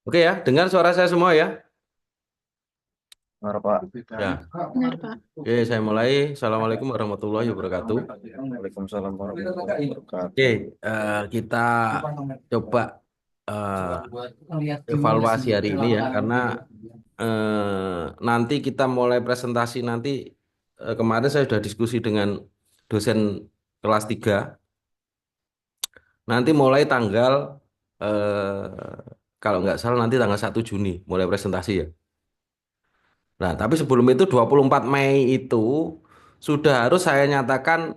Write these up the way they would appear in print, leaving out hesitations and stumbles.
Oke ya, dengar suara saya semua ya. Benar, Pak. Ya, Benar, Pak. oke saya mulai. Assalamualaikum warahmatullahi wabarakatuh. Waalaikumsalam warahmatullahi Oke, wabarakatuh. kita coba eh, evaluasi hari ini ya, karena nanti kita mulai presentasi nanti. Kemarin saya sudah diskusi dengan dosen kelas 3. Nanti mulai tanggal kalau nggak salah nanti tanggal 1 Juni mulai presentasi ya. Nah, tapi sebelum itu 24 Mei itu sudah harus saya nyatakan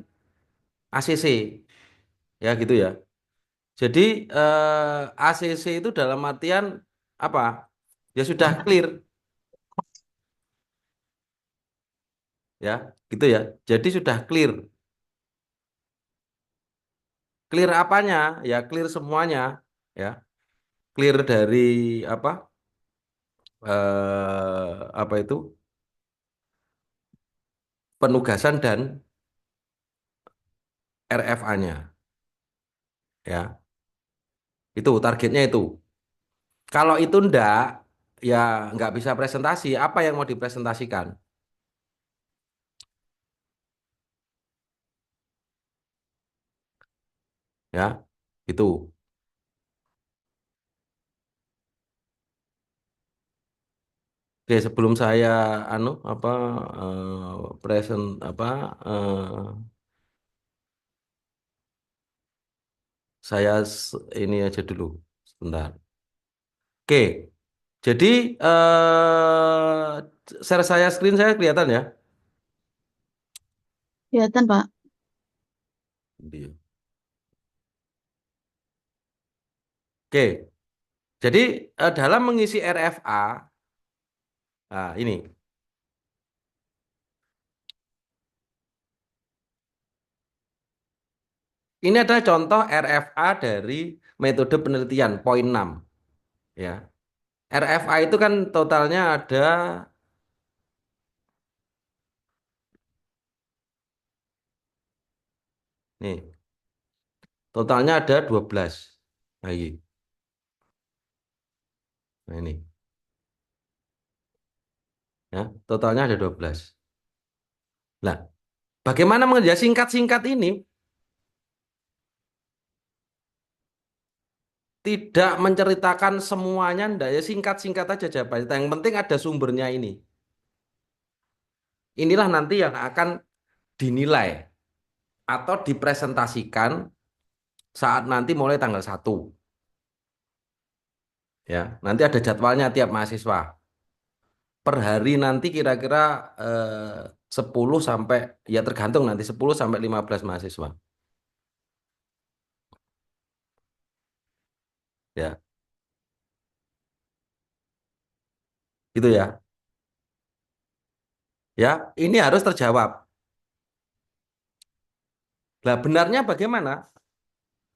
ACC ya gitu ya. Jadi ACC itu dalam artian apa? Ya sudah clear ya, gitu ya. Jadi sudah clear. Clear apanya? Ya clear semuanya ya. Clear dari apa? Apa itu? Penugasan dan RFA-nya ya. Itu targetnya itu. Kalau itu ndak, ya nggak bisa presentasi. Apa yang mau dipresentasikan? Ya, itu. Oke, sebelum saya anu apa present apa saya ini aja dulu sebentar. Oke, jadi share saya screen saya kelihatan ya. Kelihatan, Pak. Iya. Oke, jadi dalam mengisi RFA, nah ini adalah contoh RFA dari metode penelitian poin 6 ya. RFA itu kan totalnya ada nih, totalnya ada 12. Nah, ini. Nah, ini ya, totalnya ada 12. Nah, bagaimana mengerja singkat-singkat ini tidak menceritakan semuanya, ndak ya singkat-singkat aja jawabannya. Yang penting ada sumbernya ini. Inilah nanti yang akan dinilai atau dipresentasikan saat nanti mulai tanggal 1. Ya, nanti ada jadwalnya tiap mahasiswa. Per hari nanti kira-kira 10 sampai ya tergantung nanti 10 sampai 15 mahasiswa. Ya, gitu ya. Ya, ini harus terjawab. Nah, benarnya bagaimana?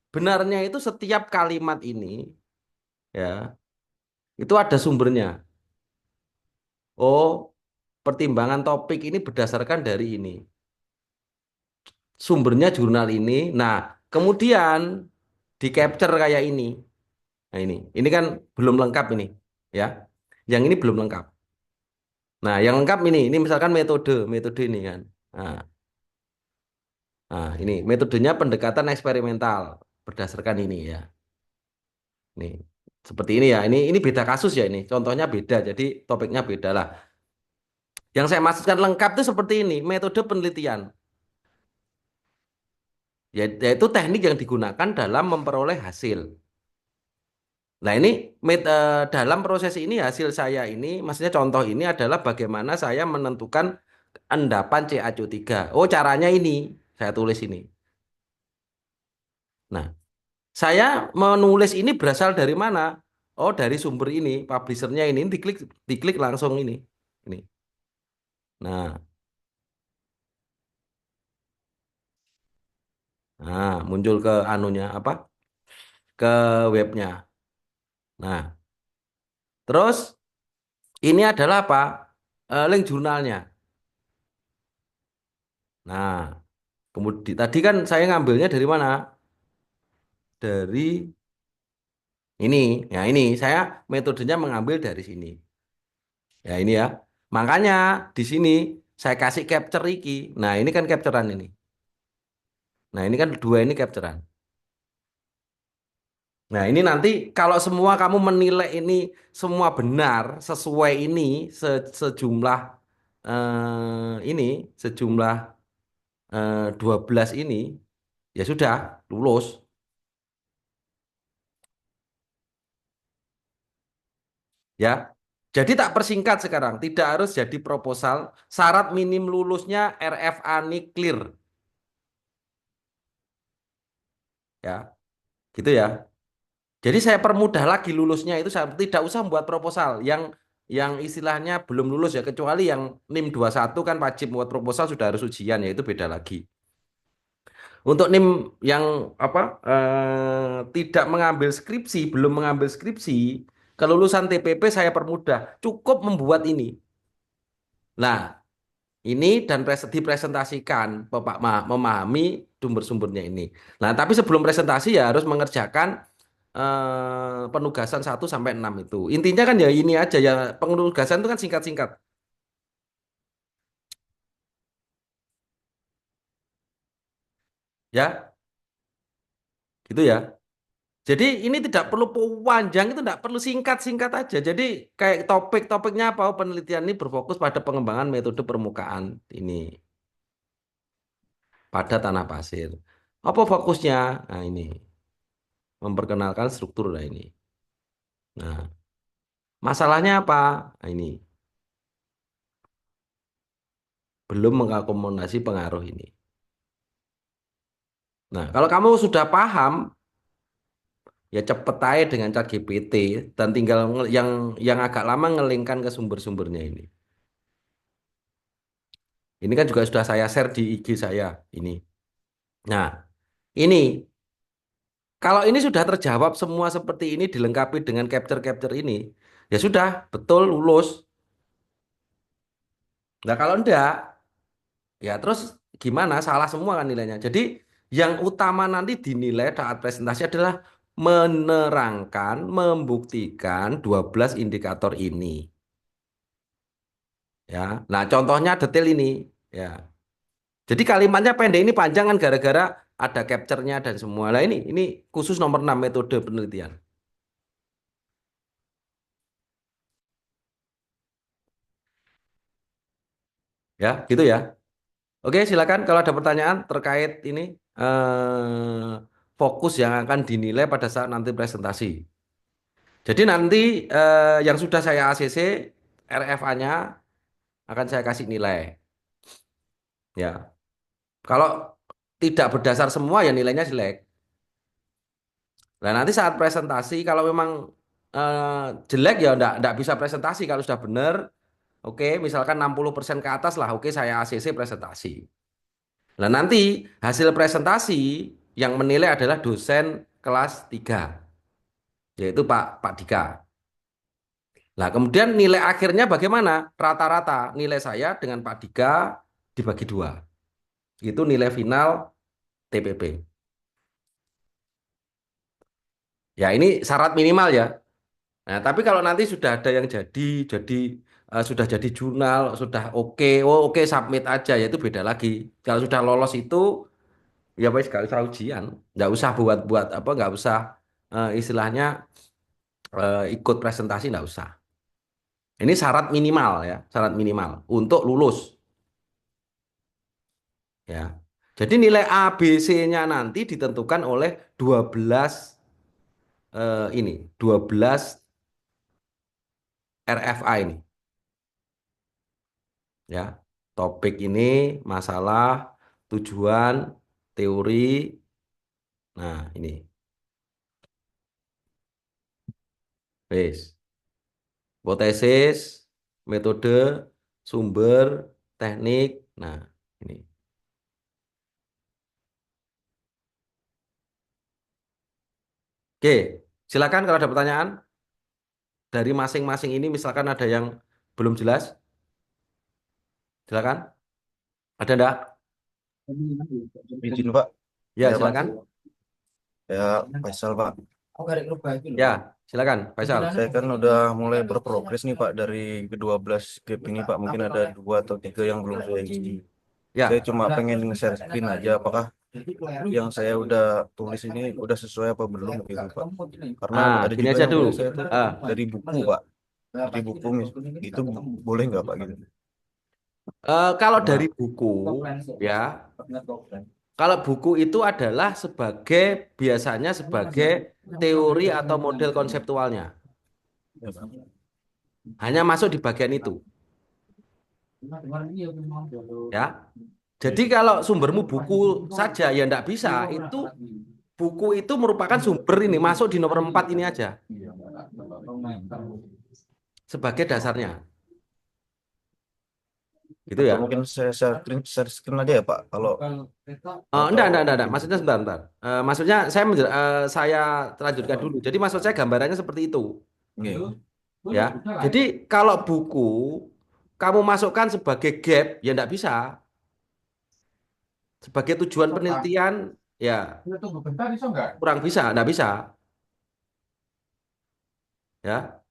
Benarnya itu setiap kalimat ini ya, itu ada sumbernya. Oh, pertimbangan topik ini berdasarkan dari ini. Sumbernya jurnal ini. Nah, kemudian di capture kayak ini. Nah, ini kan belum lengkap ini, ya. Yang ini belum lengkap. Nah, yang lengkap ini misalkan metode ini kan. Nah, ini metodenya pendekatan eksperimental berdasarkan ini ya. Nih, seperti ini ya. Ini beda kasus ya ini. Contohnya beda, jadi topiknya beda lah. Yang saya maksudkan lengkap itu seperti ini, metode penelitian. Yaitu teknik yang digunakan dalam memperoleh hasil. Nah, ini dalam proses ini hasil saya ini, maksudnya contoh ini adalah bagaimana saya menentukan endapan CaCO3. Oh, caranya ini. Saya tulis ini. Nah, saya menulis ini berasal dari mana? Oh, dari sumber ini, publishernya ini. Diklik, diklik langsung ini. Ini. Nah, muncul ke anunya apa? Ke webnya. Nah, terus ini adalah apa? Link jurnalnya. Nah, kemudian tadi kan saya ngambilnya dari mana? Dari Ini, ya ini saya metodenya mengambil dari sini. Ya ini ya. Makanya di sini saya kasih capture iki. Nah ini kan capturean ini. Nah ini kan dua ini capturean. Nah ini nanti kalau semua kamu menilai ini semua benar sesuai ini sejumlah ini sejumlah 12 ini ya sudah lulus ya. Jadi tak persingkat sekarang, tidak harus jadi proposal. Syarat minim lulusnya RFA ini clear ya, gitu ya. Jadi saya permudah lagi lulusnya itu saya tidak usah membuat proposal yang istilahnya belum lulus ya kecuali yang NIM 21 kan wajib membuat proposal sudah harus ujian ya itu beda lagi. Untuk NIM yang apa tidak mengambil skripsi, belum mengambil skripsi, kelulusan TPP saya permudah, cukup membuat ini. Nah, ini dan dipresentasikan, Bapak memahami sumber-sumbernya ini. Nah, tapi sebelum presentasi ya harus mengerjakan penugasan 1 sampai 6 itu. Intinya kan ya ini aja ya, penugasan itu kan singkat-singkat. Ya, gitu ya. Jadi ini tidak perlu panjang, itu tidak perlu singkat-singkat aja. Jadi kayak topik-topiknya apa? Oh, penelitian ini berfokus pada pengembangan metode permukaan ini pada tanah pasir. Apa fokusnya? Nah, ini memperkenalkan struktur lah ini. Nah, masalahnya apa? Nah, ini belum mengakomodasi pengaruh ini. Nah, kalau kamu sudah paham, ya cepet aja dengan ChatGPT dan tinggal yang agak lama ngelingkan ke sumber-sumbernya ini. Ini kan juga sudah saya share di IG saya ini. Nah, ini kalau ini sudah terjawab semua seperti ini dilengkapi dengan capture-capture ini, ya sudah betul lulus. Nah, kalau enggak, ya terus gimana? Salah semua kan nilainya. Jadi yang utama nanti dinilai saat presentasi adalah menerangkan, membuktikan 12 indikator ini. Ya, nah contohnya detail ini. Ya, jadi kalimatnya pendek ini panjang kan gara-gara ada capture-nya dan semua. Nah ini khusus nomor 6 metode penelitian. Ya, gitu ya. Oke, silakan kalau ada pertanyaan terkait ini fokus yang akan dinilai pada saat nanti presentasi. Jadi nanti yang sudah saya ACC RFA-nya akan saya kasih nilai. Ya, kalau tidak berdasar semua ya nilainya jelek. Nah nanti saat presentasi kalau memang jelek ya enggak bisa presentasi kalau sudah benar. Oke, misalkan 60% ke atas lah. Oke, saya ACC presentasi. Nah, nanti hasil presentasi yang menilai adalah dosen kelas 3, yaitu Pak Dika. Nah, kemudian nilai akhirnya bagaimana? Rata-rata nilai saya dengan Pak Dika dibagi dua. Itu nilai final TPP. Ya, ini syarat minimal ya. Nah, tapi kalau nanti sudah ada yang jadi sudah jadi jurnal, sudah oke, oh oke submit aja, ya itu beda lagi. Kalau sudah lolos itu ya wes gak usah ujian, nggak usah buat-buat apa, nggak usah istilahnya ikut presentasi nggak usah. Ini syarat minimal ya, syarat minimal untuk lulus ya. Jadi nilai A, B, C-nya nanti ditentukan oleh 12 ini, 12 RFA ini ya. Topik ini masalah, tujuan, teori. Nah, ini. Wes. Hipotesis, metode, sumber, teknik. Nah, ini. Oke, silakan kalau ada pertanyaan dari masing-masing ini, misalkan ada yang belum jelas, silakan. Ada enggak? Izin Pak, Ya, ya Pak, silakan. ya Faisal Pak. Ya, silakan, Faisal. Saya kan udah mulai berprogres nih Pak dari ke-12 gap ini Pak. Mungkin ada 2 atau 3 yang belum saya isi. Saya Ya, cuma pengen nge-share screen aja apakah yang saya udah tulis ini udah sesuai apa belum gitu Pak. Karena ada gini juga aja yang dulu. punya saya tuh Ah, dari buku Pak. Dari buku itu boleh nggak Pak gitu? kalau Karena dari buku, ya, kalau buku itu adalah sebagai biasanya sebagai teori atau model konseptualnya, ya, Pak. hanya masuk di bagian itu, ya. Jadi kalau sumbermu buku saja, ya ndak bisa. Itu buku itu merupakan sumber ini masuk di nomor 4 ini aja sebagai dasarnya, gitu Atau ya. mungkin saya share screen aja ya Pak. Kalau Enggak, atau enggak. mungkin Maksudnya sebentar, bentar. Maksudnya saya lanjutkan dulu. Jadi maksud saya gambarannya seperti itu, nggih. ya. Jadi kalau buku kamu masukkan sebagai gap, ya enggak bisa. Sebagai tujuan penelitian, ya kurang bisa, enggak bisa, ya.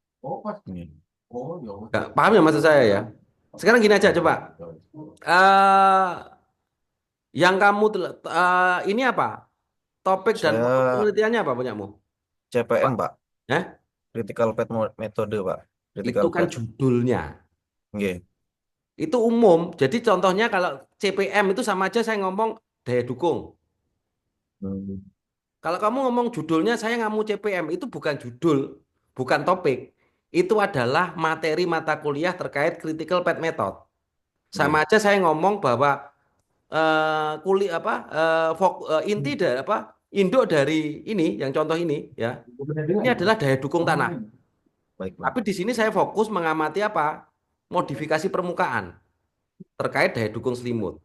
Nggih. Nggak, paham ya maksud saya ya. Sekarang gini aja coba. eh yang kamu ini apa? Topik dan fokus Saya penelitiannya apa punyamu? CPM Pak, Pak. eh? Critical Path Method Pak. Itu Critical kan Path. judulnya. Nggih. Itu umum. Jadi contohnya kalau CPM itu sama aja saya ngomong daya dukung. Hmm. Kalau kamu ngomong judulnya saya ngamu CPM itu bukan judul, bukan topik. Itu adalah materi mata kuliah terkait critical path method. Sama Nggih. aja saya ngomong bahwa inti dari apa induk dari ini yang contoh ini ya. Ini adalah daya dukung tanah. Baik Pak. Tapi di sini saya fokus mengamati apa? Modifikasi permukaan terkait daya dukung selimut.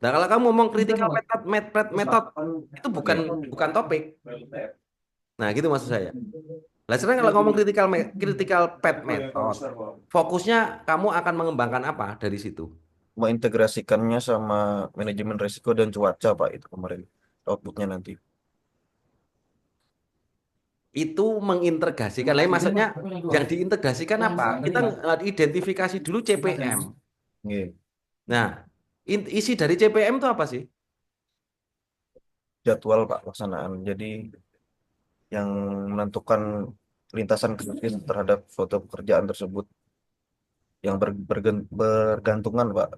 Nah, kalau kamu ngomong critical method itu bukan Nggih. bukan topik. Nah, gitu maksud saya. Nah, sekarang kalau ngomong critical path method, fokusnya kamu akan mengembangkan apa dari situ? Mengintegrasikannya sama manajemen risiko dan cuaca Pak itu kemarin outputnya nanti. Itu mengintegrasikan. Lain maksudnya yang diintegrasikan apa? Kita identifikasi dulu CPM. Nggih. Nah, isi dari CPM itu apa sih? Jadwal Pak pelaksanaan. Jadi yang menentukan lintasan kritis terhadap suatu pekerjaan tersebut yang bergantungan Pak.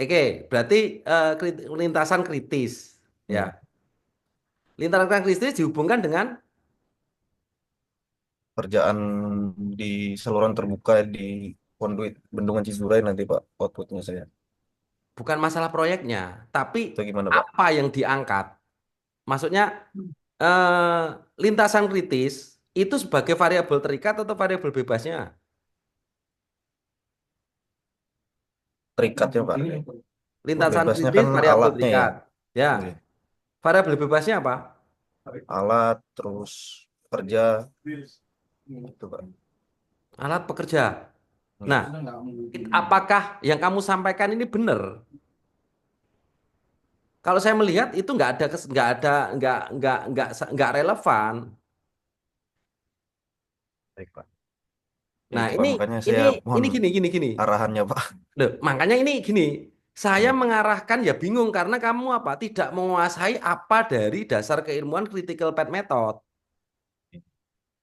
Oke, berarti lintasan kritis, ya. Nggih. Lintasan kritis dihubungkan dengan Kerjaan di saluran terbuka di konduit Bendungan Cidura nanti Pak outputnya saya. bukan masalah proyeknya, tapi Itu gimana Pak? apa yang diangkat. Maksudnya eh, lintasan kritis itu sebagai variabel terikat atau variabel bebasnya? Terikat ya Pak. Lintasan Bebasnya kritis kan variabel alatnya ya. terikat. Ya, Nggih. variabel bebasnya apa? Alat terus kerja itu Pak. Alat pekerja. Nggih. Nah, apakah yang kamu sampaikan ini benar? Kalau saya melihat itu nggak ada nggak relevan. Baik Pak. Ya Nah, itu Pak makanya saya ini mohon gini. arahannya Pak. Loh, makanya ini gini. Saya Nggih. mengarahkan ya bingung karena kamu apa? Tidak menguasai apa dari dasar keilmuan critical path method.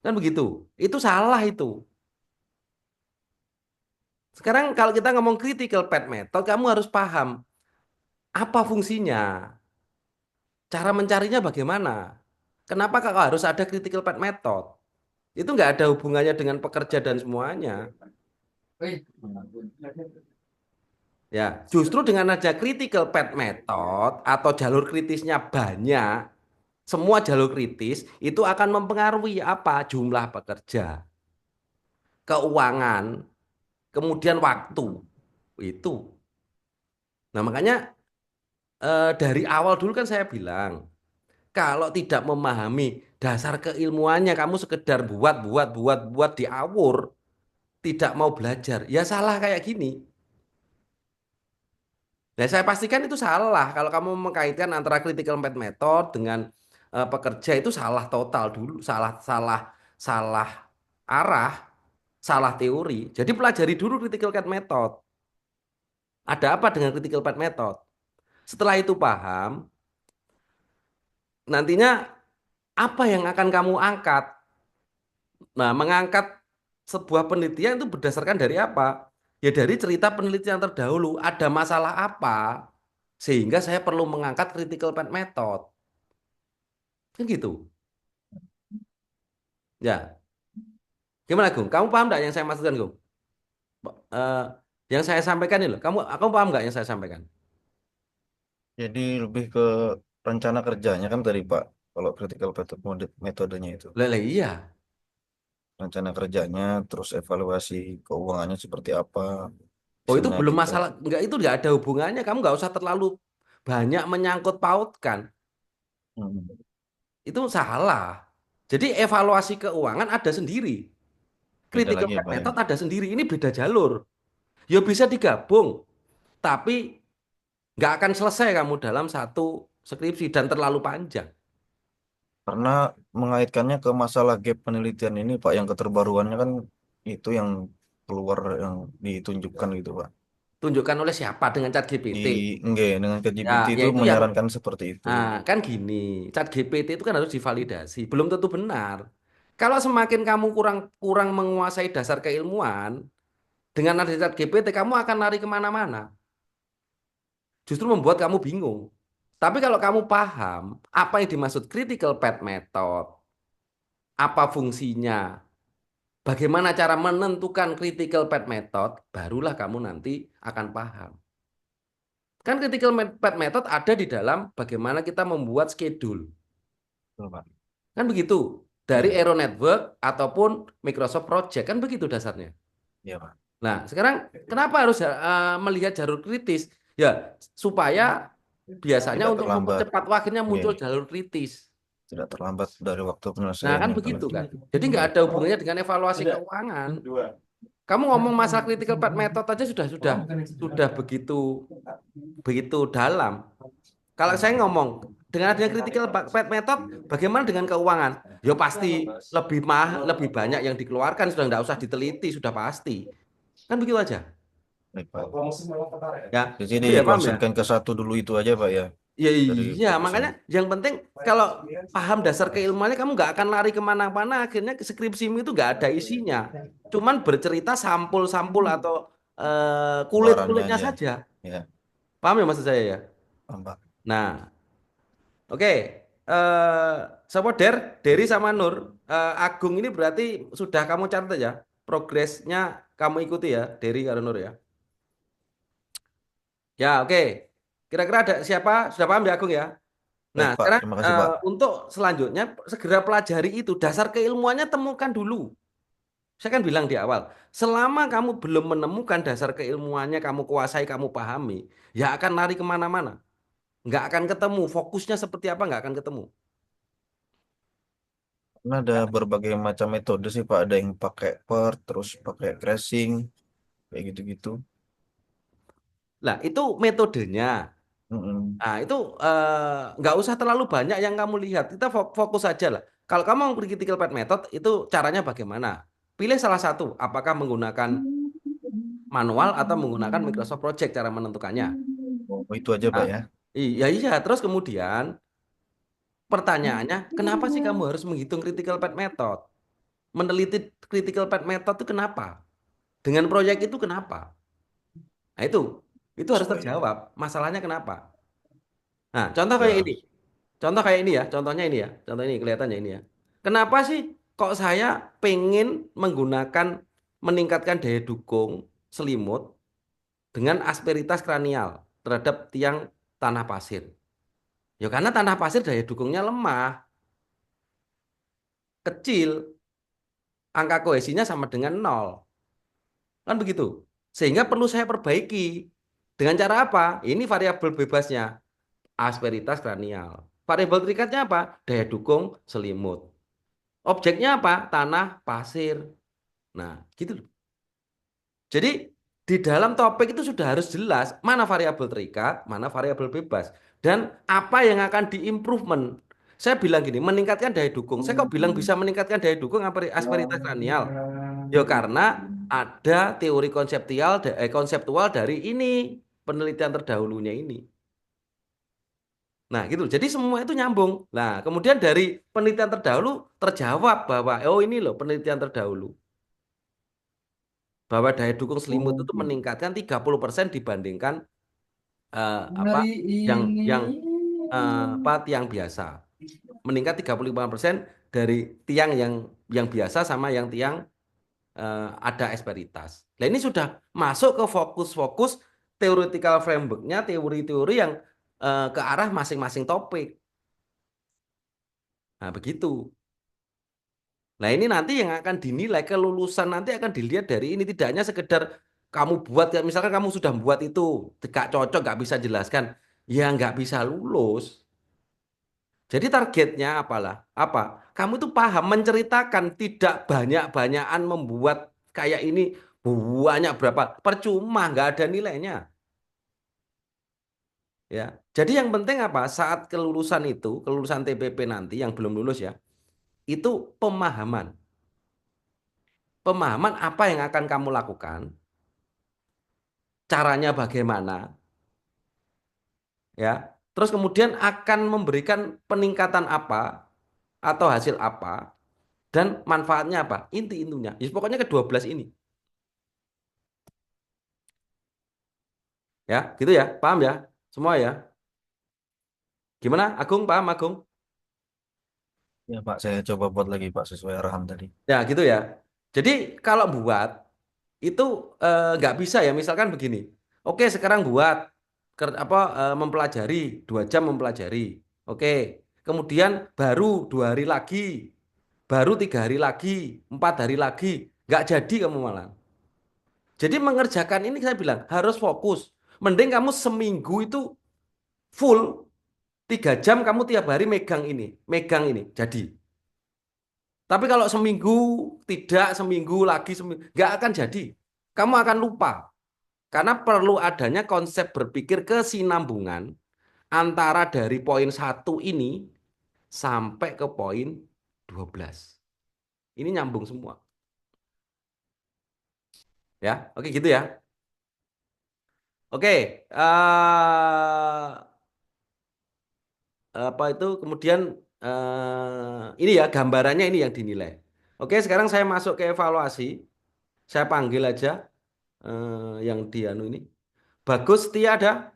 Kan begitu. Itu salah itu. Sekarang kalau kita ngomong critical path method, kamu harus paham apa fungsinya, cara mencarinya bagaimana. Kenapa kok harus ada critical path method? Itu nggak ada hubungannya dengan pekerja dan semuanya. Ya, justru dengan ada critical path method atau jalur kritisnya banyak, semua jalur kritis itu akan mempengaruhi apa? Jumlah pekerja, keuangan, kemudian waktu. Itu. Nah, makanya dari awal dulu kan saya bilang, kalau tidak memahami dasar keilmuannya, kamu sekedar buat diawur, tidak mau belajar, ya salah kayak gini. Nah, saya pastikan itu salah kalau kamu mengkaitkan antara critical method dengan pekerja itu salah total dulu, salah salah salah arah, salah teori. Jadi pelajari dulu critical cat method. Ada apa dengan critical path method? Setelah itu paham, nantinya apa yang akan kamu angkat? Nah, mengangkat sebuah penelitian itu berdasarkan dari apa? Ya dari cerita penelitian terdahulu, ada masalah apa sehingga saya perlu mengangkat critical path method. Kan gitu. Ya, gimana Gung? Kamu paham nggak yang saya maksudkan, Gung? Eh, yang saya sampaikan ini loh. Kamu paham nggak yang saya sampaikan? Jadi lebih ke rencana kerjanya kan tadi Pak, kalau critical metodenya itu. Lele iya. Rencana kerjanya, terus evaluasi keuangannya seperti apa. Oh itu Misalnya belum kita, masalah, nggak itu nggak ada hubungannya. Kamu nggak usah terlalu banyak menyangkut pautkan. hmm, Itu salah. Jadi evaluasi keuangan ada sendiri. beda Critical lagi ya path Pak ya. method ada sendiri. Ini beda jalur. Ya bisa digabung, tapi nggak akan selesai kamu dalam satu skripsi dan terlalu panjang. Karena mengaitkannya ke masalah gap penelitian ini Pak, yang keterbaruannya kan itu yang keluar, yang ditunjukkan gitu Pak. Tunjukkan oleh siapa dengan Di ChatGPT. enggak dengan Ya, ChatGPT itu yaitu yang menyarankan seperti itu. kan gini, ChatGPT itu kan harus divalidasi, belum tentu benar. Kalau semakin kamu kurang kurang menguasai dasar keilmuan, dengan ada ChatGPT kamu akan lari kemana-mana. Justru membuat kamu bingung. Tapi kalau kamu paham apa yang dimaksud critical path method, apa fungsinya, bagaimana cara menentukan critical path method, barulah kamu nanti akan paham. Kan critical path method ada di dalam bagaimana kita membuat schedule. Betul, Pak. Kan begitu. Dari Iya, Aero Network ataupun Microsoft Project. Kan begitu dasarnya. iya Pak. Nah, sekarang kenapa harus melihat jalur kritis? Ya, supaya biasanya Tidak untuk terlambat. mempercepat waktunya Iya, muncul jalur kritis. tidak terlambat dari waktu Nah, kan penyelesaiannya begitu apalagi. kan. Jadi nggak ada hubungannya dengan evaluasi keuangan. Kamu ngomong masalah critical path method aja sudah begitu begitu dalam. Kalau saya ngomong dengan adanya critical path method, bagaimana dengan keuangan? Ya pasti lebih banyak yang dikeluarkan, sudah nggak usah diteliti, sudah pasti. Kan begitu aja. Baik, Pak. Ya, Jadi itu ya paham ya. dikonsenkan ke satu dulu itu aja Pak ya, Ya dari iya, fokus makanya ini. yang penting kalau paham dasar keilmuannya kamu nggak akan lari kemana-mana. Akhirnya skripsimu itu nggak ada isinya. Cuman bercerita sampul-sampul atau Pengeluarannya kulit-kulitnya aja. saja. Ya, Paham ya maksud saya ya? paham, Pak. Nah, oke. Eh Siapa Derry sama Nur. Agung ini berarti sudah kamu catat ya. Progresnya kamu ikuti ya, Derry sama Nur ya. Ya, oke. Kira-kira ada siapa? Sudah paham ya Agung ya? Nah, Baik Pak, sekarang terima kasih Pak. untuk selanjutnya segera pelajari itu dasar keilmuannya temukan dulu. Saya kan bilang di awal, selama kamu belum menemukan dasar keilmuannya, kamu kuasai, kamu pahami, ya akan lari kemana-mana. Nggak akan ketemu, fokusnya seperti apa nggak akan ketemu. Karena ada berbagai macam metode sih Pak. Ada yang pakai PERT, terus pakai tracing, kayak gitu-gitu. Lah, itu metodenya. Mm-mm. Nah, itu nggak usah terlalu banyak yang kamu lihat. Kita fokus saja lah. Kalau kamu mau critical path method, itu caranya bagaimana? Pilih salah satu. Apakah menggunakan manual atau menggunakan Microsoft Project cara menentukannya. Oh, itu aja Pak Nah, ya. iya iya. Terus kemudian pertanyaannya, kenapa sih kamu harus menghitung critical path method? Meneliti critical path method itu kenapa? Dengan proyek itu kenapa? Nah, itu harus Supaya terjawab. Masalahnya kenapa? Nah, contoh kayak ini. ya Contoh kayak ini ya. Contohnya ini ya. Contoh ini kelihatannya ini ya. Kenapa sih kok saya pengen menggunakan meningkatkan daya dukung selimut dengan asperitas kranial terhadap tiang tanah pasir? Ya karena tanah pasir daya dukungnya lemah, kecil, angka kohesinya sama dengan nol. Kan begitu. Sehingga perlu saya perbaiki. Dengan cara apa? Ini variabel bebasnya, asperitas kranial. Variabel terikatnya apa? Daya dukung selimut. Objeknya apa? Tanah pasir. Nah, gitu loh. Jadi di dalam topik itu sudah harus jelas mana variabel terikat, mana variabel bebas, dan apa yang akan diimprovement. saya bilang gini, meningkatkan daya dukung. Saya kok bilang bisa meningkatkan daya dukung asperitas kranial? Ya karena ada teori konseptual dari ini penelitian terdahulunya ini. Nah, gitu. Jadi semua itu nyambung. Nah, kemudian dari penelitian terdahulu terjawab bahwa oh ini loh penelitian terdahulu bahwa daya dukung selimut Oh itu gitu. meningkatkan 30% dibandingkan apa Hari yang ini. apa tiang biasa. Meningkat 35% dari tiang yang biasa sama yang tiang ada asperitas. Nah, ini sudah masuk ke fokus-fokus theoretical framework-nya, teori-teori yang ke arah masing-masing topik. Nah, begitu. Nah, ini nanti yang akan dinilai kelulusan nanti akan dilihat dari ini tidak hanya sekedar kamu buat ya misalkan kamu sudah buat itu gak cocok gak bisa jelaskan ya nggak bisa lulus. Jadi targetnya apalah apa? Kamu itu paham menceritakan tidak banyak-banyakan membuat kayak ini banyak berapa percuma nggak ada nilainya ya. Jadi yang penting apa? Saat kelulusan itu kelulusan TPP nanti yang belum lulus ya itu pemahaman pemahaman apa yang akan kamu lakukan caranya bagaimana, ya. Terus kemudian akan memberikan peningkatan apa atau hasil apa dan manfaatnya apa? Inti-intinya. Ya, pokoknya ke-12 ini. Ya, gitu ya. Paham ya? Semua ya. Gimana? Agung, paham Agung? Ya Pak, saya coba buat lagi Pak sesuai arahan tadi. Ya, gitu ya. Jadi kalau buat itu nggak bisa ya. Misalkan begini. Oke, sekarang buat mempelajari 2 jam mempelajari. Oke. Kemudian baru 2 hari lagi. Baru 3 hari lagi, 4 hari lagi, nggak jadi kamu malah. Jadi mengerjakan ini saya bilang harus fokus. Mending kamu seminggu itu full 3 jam kamu tiap hari megang ini, jadi. Tapi kalau seminggu tidak, seminggu lagi, seminggu, nggak akan jadi. Kamu akan lupa karena perlu adanya konsep berpikir kesinambungan antara dari poin 1 ini sampai ke poin 12. Ini nyambung semua, ya. Oke gitu ya. Oke, apa itu kemudian ini ya gambarannya ini yang dinilai. Oke, sekarang saya masuk ke evaluasi. Saya panggil aja yang di anu ini. Bagus, Tia ada.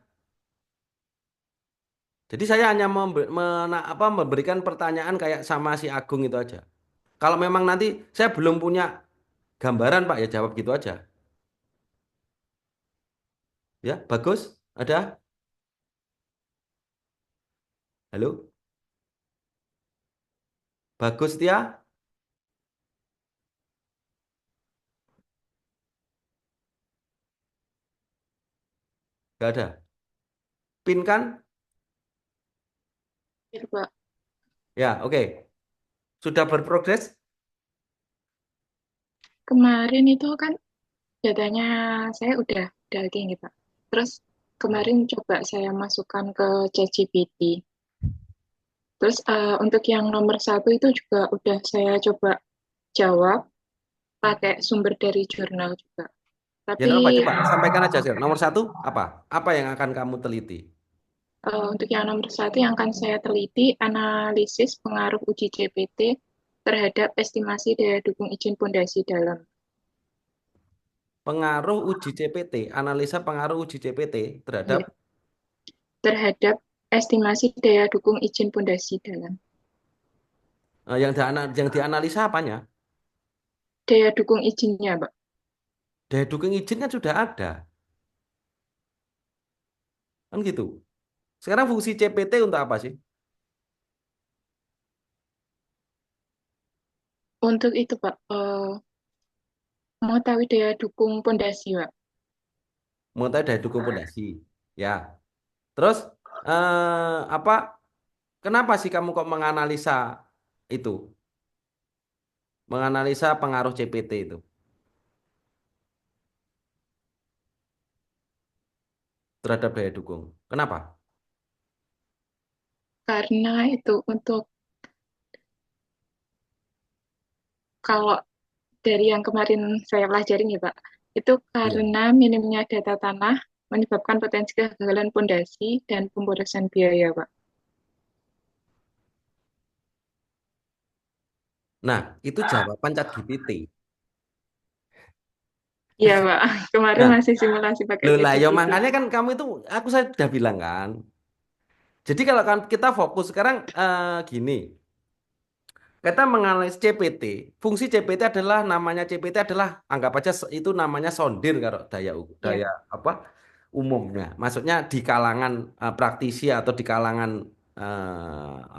Jadi saya hanya memberikan pertanyaan kayak sama si Agung itu aja. Kalau memang nanti saya belum punya gambaran Pak ya jawab gitu aja. Ya, bagus. Ada? Halo? Bagus, Tia? Gak ada. Pin kan? Ya, Pak. Ya, oke. Sudah berprogres? Kemarin itu kan datanya saya udah tinggi, Pak. Terus kemarin coba saya masukkan ke ChatGPT. Terus untuk yang nomor satu itu juga udah saya coba jawab pakai sumber dari jurnal juga. Ya, Tapi apa? Coba sampaikan aja, Sir. Nomor satu, apa? Apa yang akan kamu teliti? untuk yang nomor satu yang akan saya teliti analisis pengaruh uji GPT terhadap estimasi daya dukung izin pondasi dalam. Pengaruh uji CPT, analisa pengaruh uji CPT terhadap Ya, terhadap estimasi daya dukung izin pondasi dalam. yang dianalisa apanya? Daya dukung izinnya, Pak. Daya dukung izin kan sudah ada, kan gitu. Sekarang fungsi CPT untuk apa sih? Untuk itu, Pak, mengetahui daya dukung pondasi, Pak. Mengetahui daya dukung pondasi. Ya. Terus apa? Kenapa sih kamu kok menganalisa itu? Menganalisa pengaruh CPT itu terhadap daya dukung. Kenapa? Karena itu untuk kalau dari yang kemarin saya pelajari nih Pak, itu Iya. karena minimnya data tanah menyebabkan potensi kegagalan pondasi dan pemborosan biaya Pak. Nah, itu jawaban ChatGPT. Iya Pak, kemarin Nah, masih simulasi pakai loh lah ya ChatGPT. makanya kan kamu itu saya sudah bilang kan. Jadi kalau kan kita fokus sekarang gini, kita menganalisis CPT. Fungsi CPT adalah namanya CPT adalah anggap aja itu namanya sondir kalau Iya, daya apa umumnya. Maksudnya di kalangan praktisi atau di kalangan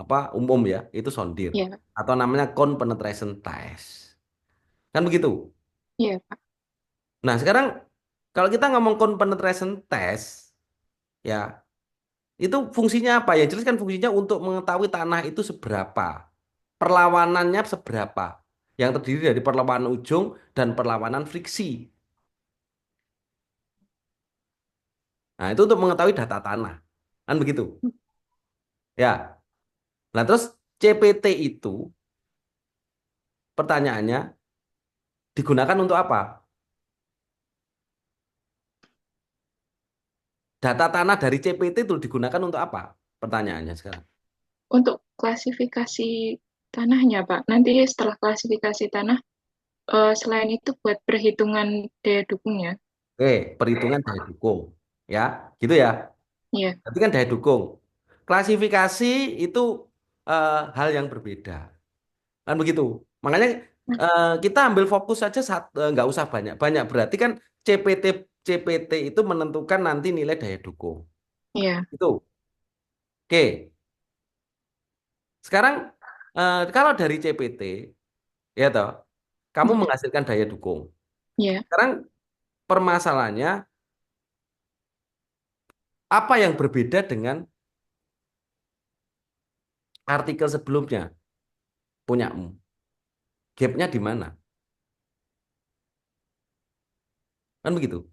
apa umum ya, itu sondir iya, atau namanya cone penetration test. Kan begitu. iya Pak. Nah, sekarang kalau kita ngomong cone penetration test ya, itu fungsinya apa ya? Jelas kan fungsinya untuk mengetahui tanah itu seberapa. Perlawanannya seberapa. Yang terdiri dari perlawanan ujung dan perlawanan friksi. Nah, itu untuk mengetahui data tanah. Kan begitu. Ya. Nah, terus CPT itu pertanyaannya digunakan untuk apa? Data tanah dari CPT itu digunakan untuk apa? Pertanyaannya sekarang. Untuk klasifikasi tanahnya Pak, nanti setelah klasifikasi tanah, selain itu buat perhitungan daya dukungnya. Oke, perhitungan daya dukung. Ya, gitu ya. Iya, Berarti kan daya dukung. Klasifikasi itu hal yang berbeda. Kan begitu. Makanya nah, kita ambil fokus saja nggak usah banyak-banyak. Berarti kan CPT CPT itu menentukan nanti nilai daya dukung. iya, Itu. Oke. Sekarang kalau dari CPT ya toh, kamu iya, menghasilkan daya dukung. iya. Sekarang permasalahannya apa yang berbeda dengan artikel sebelumnya punyamu? Gapnya di mana? Kan begitu.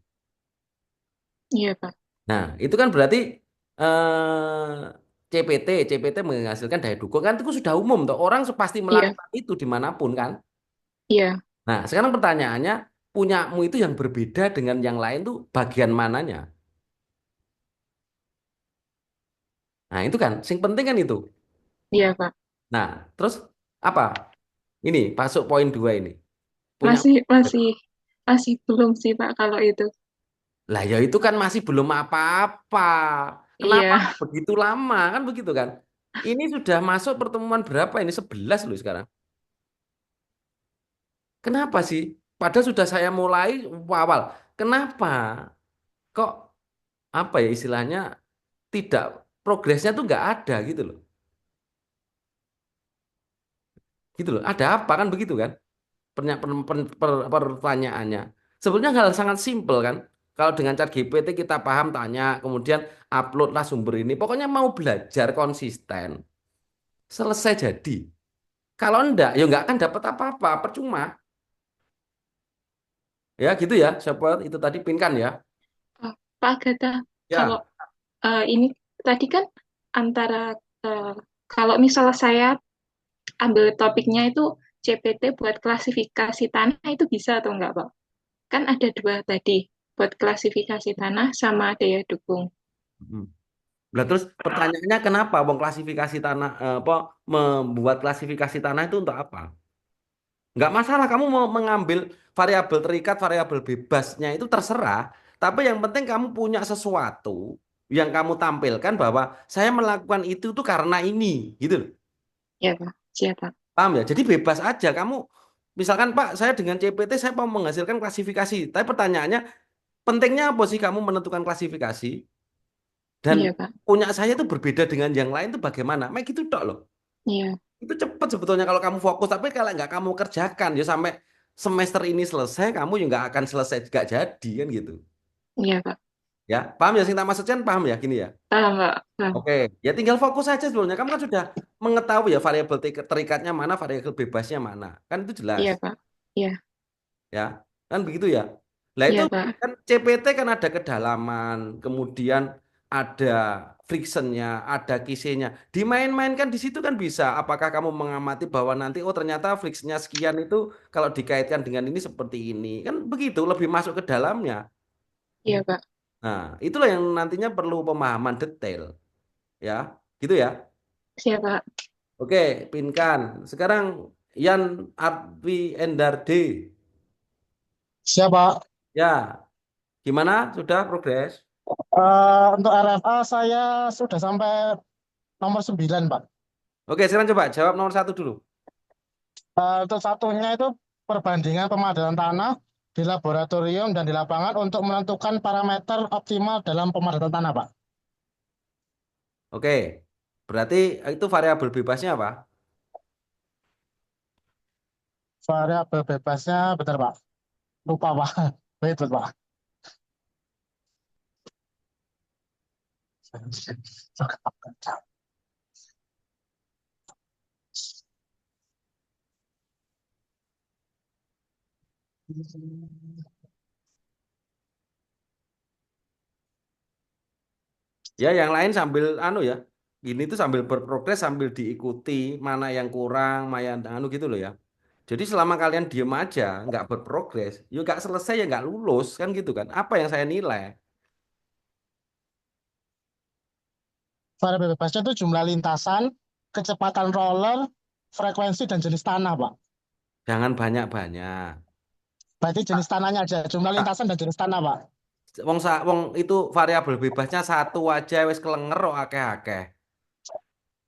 Iya, Pak. Nah, itu kan berarti CPT menghasilkan daya dukung kan itu sudah umum toh. Orang pasti Iya, melakukan itu dimanapun kan. iya, Nah, sekarang pertanyaannya, punyamu itu yang berbeda dengan yang lain tuh bagian mananya? Nah, itu kan, sing penting kan itu. iya, Pak. Nah, terus apa? Ini masuk poin dua ini. Punya, Masih, masih, masih belum sih, Pak, kalau itu. lah ya itu kan masih belum apa-apa. Kenapa Iya, kok begitu lama kan begitu kan? Ini sudah masuk pertemuan berapa ini? 11 loh sekarang. Kenapa sih? Padahal sudah saya mulai awal. Kenapa? Kok apa ya istilahnya tidak progresnya tuh nggak ada gitu loh. Gitu loh. Ada apa kan begitu kan? Pertanyaannya. Sebenarnya hal sangat simpel kan. Kalau dengan chat GPT kita paham tanya, kemudian uploadlah sumber ini. Pokoknya mau belajar konsisten, selesai jadi. Kalau enggak, ya enggak akan dapat apa-apa, percuma. Ya gitu ya, siapa itu tadi pinkan ya. Pak Agatha, kalau Ya, ini tadi kan antara eh, kalau misalnya saya ambil topiknya itu CPT buat klasifikasi tanah itu bisa atau enggak, Pak? Kan ada dua tadi, buat klasifikasi tanah sama daya dukung. mm. Lah terus pertanyaannya kenapa Wong klasifikasi tanah apa membuat klasifikasi tanah itu untuk apa? Nggak masalah kamu mau mengambil variabel terikat, variabel bebasnya itu terserah. Tapi yang penting kamu punya sesuatu yang kamu tampilkan bahwa saya melakukan itu tuh karena ini, gitu loh. Ya, Pak. Siapa? Paham ya? Jadi bebas aja kamu. Misalkan Pak, saya dengan CPT saya mau menghasilkan klasifikasi. Tapi pertanyaannya, pentingnya apa sih kamu menentukan klasifikasi? Dan Iya, Pak. punya saya itu berbeda dengan yang lain itu bagaimana? Mek gitu dok loh. Iya, Itu cepet sebetulnya kalau kamu fokus, tapi kalau nggak kamu kerjakan ya sampai semester ini selesai, kamu ya nggak akan selesai, nggak jadi kan gitu. iya, Pak. Ya, paham ya? Sing tak maksudkan paham ya gini ya. Paham, Pak. Paham. Oke, ya tinggal fokus saja sebetulnya. Kamu kan sudah mengetahui ya variabel terikatnya mana, variabel bebasnya mana. Kan itu jelas, Iya, Pak. Iya, ya. Kan begitu ya. Lah itu iya, Pak. kan CPT kan ada kedalaman, kemudian ada frictionnya, ada kisehnya. Dimain-mainkan di situ kan bisa. Apakah kamu mengamati bahwa nanti oh ternyata frictionnya sekian itu kalau dikaitkan dengan ini seperti ini. Kan begitu, lebih masuk ke dalamnya. Iya, Pak. Nah, itulah yang nantinya perlu pemahaman detail, ya. Gitu ya. Siap, Pak. Oke, Pinkan. Sekarang Yan Arfi Endardi. Siapa? Ya, gimana? Sudah progres? Untuk RFA saya sudah sampai nomor 9, Pak. Oke, sekarang coba jawab nomor satu dulu. Untuk satunya itu perbandingan pemadatan tanah di laboratorium dan di lapangan untuk menentukan parameter optimal dalam pemadatan tanah, Pak. Oke, berarti itu variabel bebasnya apa? Variabel bebasnya, benar, Pak. Lupa, Pak. Betul, Pak. Ya, yang lain sambil anu ya. Ini tuh sambil berprogres sambil diikuti mana yang kurang, mana yang anu gitu loh ya. Jadi selama kalian diem aja, nggak berprogres, yuk nggak selesai ya nggak lulus kan gitu kan? Apa yang saya nilai? Variabel bebasnya itu jumlah lintasan, kecepatan roller, frekuensi, dan jenis tanah, Pak. Jangan banyak-banyak. Berarti jenis tanahnya aja, jumlah Tak, lintasan dan jenis tanah, Pak. wong itu variabel bebasnya satu aja wes kelenger kok akeh-akeh.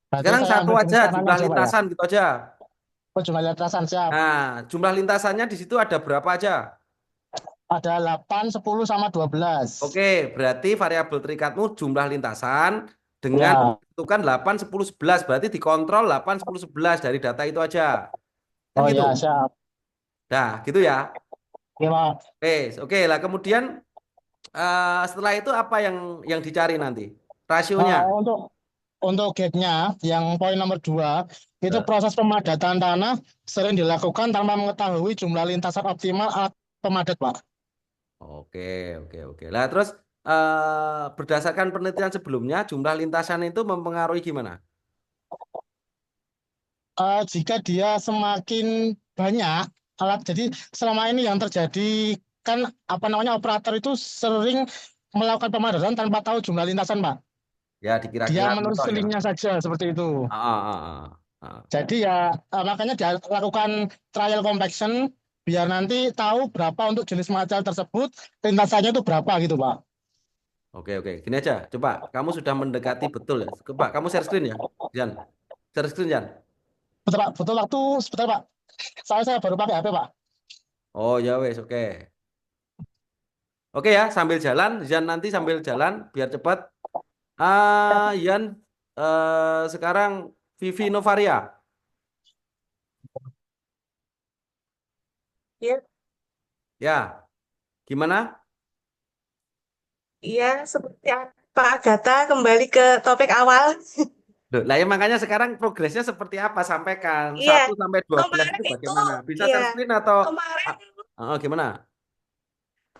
Berarti Sekarang saya satu ambil aja jenis tanahnya jumlah aja, Pak, ya. lintasan gitu aja. Oh, jumlah lintasan, siap. Nah, jumlah lintasannya di situ ada berapa aja? Ada 8, 10, sama 12. Oke, berarti variabel terikatmu jumlah lintasan dengan Ya. menentukan 8, 10, 11. Berarti dikontrol 8, 10, 11 dari data itu aja. Kan Oh gitu. ya, siap. Nah, gitu ya. Ya, Pak. Oke, oke lah. Kemudian setelah itu apa yang dicari nanti? Rasionya. Untuk gate-nya, yang poin nomor 2, itu Eh, proses pemadatan tanah sering dilakukan tanpa mengetahui jumlah lintasan optimal alat pemadat, Pak. Oke, oke, oke. Lah terus berdasarkan penelitian sebelumnya, jumlah lintasan itu mempengaruhi gimana? Jika dia semakin banyak alat, jadi selama ini yang terjadi kan apa namanya operator itu sering melakukan pemadatan tanpa tahu jumlah lintasan, Pak. Ya, Dia dikira-kira menurut toh ya. feelingnya saja seperti itu. Ah, ah, ah, ah. Jadi ya makanya dia lakukan trial compaction biar nanti tahu berapa untuk jenis material tersebut, lintasannya itu berapa gitu, Pak. Oke, oke. Gini aja. Coba, kamu sudah mendekati betul ya. Coba, kamu share screen ya, Jan. Share screen, Jan. Betul, Pak. Betul waktu sebentar, Pak. Saya baru pakai HP, Pak. Oh, ya wes, oke. Oke ya, sambil jalan, Jan nanti sambil jalan, biar cepat. Yan, sekarang Vivi Novaria. Ya, Ya, gimana? iya, seperti apa Agatha kembali ke topik awal. Loh, lah ya makanya sekarang progresnya seperti apa? Sampaikan. Iya, 1 sampai 12 itu kemarin itu, bagaimana? Bisa iya, share screen atau... kemarin, Ah, gimana?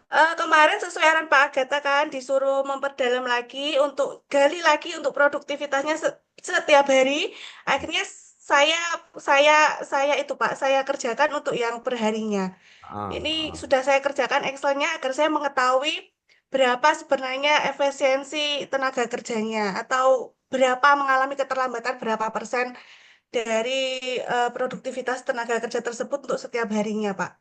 kemarin sesuai arahan Pak Agatha kan disuruh memperdalam lagi untuk gali lagi untuk produktivitasnya setiap hari. Akhirnya saya, saya, saya itu Pak, saya kerjakan untuk yang perharinya. Ah, Ini ah. sudah saya kerjakan Excelnya agar saya mengetahui berapa sebenarnya efisiensi tenaga kerjanya atau berapa mengalami keterlambatan berapa persen dari produktivitas tenaga kerja tersebut untuk setiap harinya, Pak.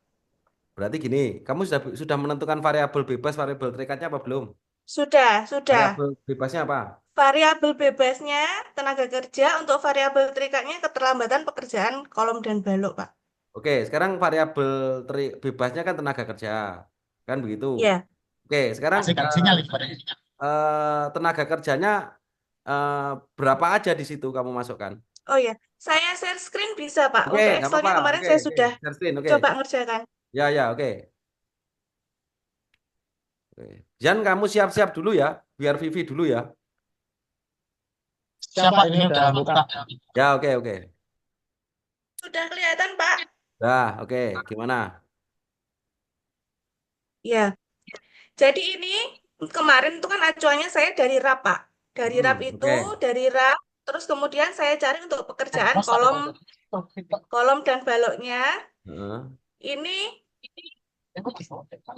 Berarti gini, kamu sudah menentukan variabel bebas, variabel terikatnya apa belum? Sudah, sudah. Variabel bebasnya apa? Variabel bebasnya tenaga kerja, untuk variabel terikatnya keterlambatan pekerjaan kolom dan balok, Pak. Oke, sekarang variabel bebasnya kan tenaga kerja, kan begitu. Ya. Oke, sekarang Kasihkan sinyal. tenaga kerjanya eh, berapa aja di situ kamu masukkan? Oh ya, saya share screen bisa, Pak. Oke, Untuk nggak apa-apa. Excelnya kemarin Oke, saya oke, sudah share screen. Oke, coba ngerjakan. ya, ya, oke. Oke. Jan, kamu siap-siap dulu ya, biar Vivi dulu ya. Siapa ini udah buka? Ya, oke, oke. Sudah kelihatan, Pak? Dah, oke. Gimana? Ya. Jadi ini kemarin itu kan acuannya saya dari RAP, Pak. Dari RAP itu, Oke. dari RAP, terus kemudian saya cari untuk pekerjaan kolom kolom dan baloknya. Heeh. Ini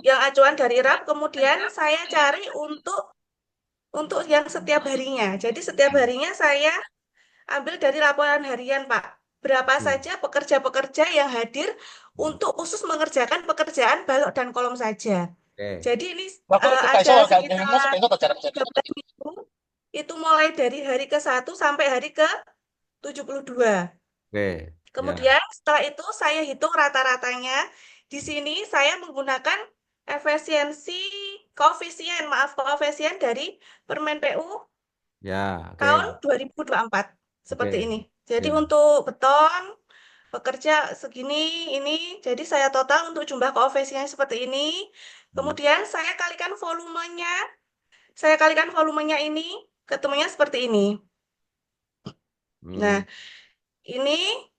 yang acuan dari RAP, kemudian saya cari untuk yang setiap harinya. Jadi setiap harinya saya ambil dari laporan harian, Pak. Berapa Hmm. saja pekerja-pekerja yang hadir Hmm. untuk khusus mengerjakan pekerjaan balok dan kolom saja. Oke. Jadi ini ada sekitar 13 minggu, itu mulai dari hari ke-1 sampai hari ke-72. Oke. Ya. Kemudian setelah itu saya hitung rata-ratanya. Di sini saya menggunakan efisiensi koefisien dari Permen PU Ya. tahun Oke. 2024 Oke. seperti ini. Jadi Ya. untuk beton pekerja segini ini, jadi saya total untuk jumlah koefisien seperti ini. Hmm. Kemudian saya kalikan volumenya ini, ketemunya seperti ini. Nah, Hmm. ini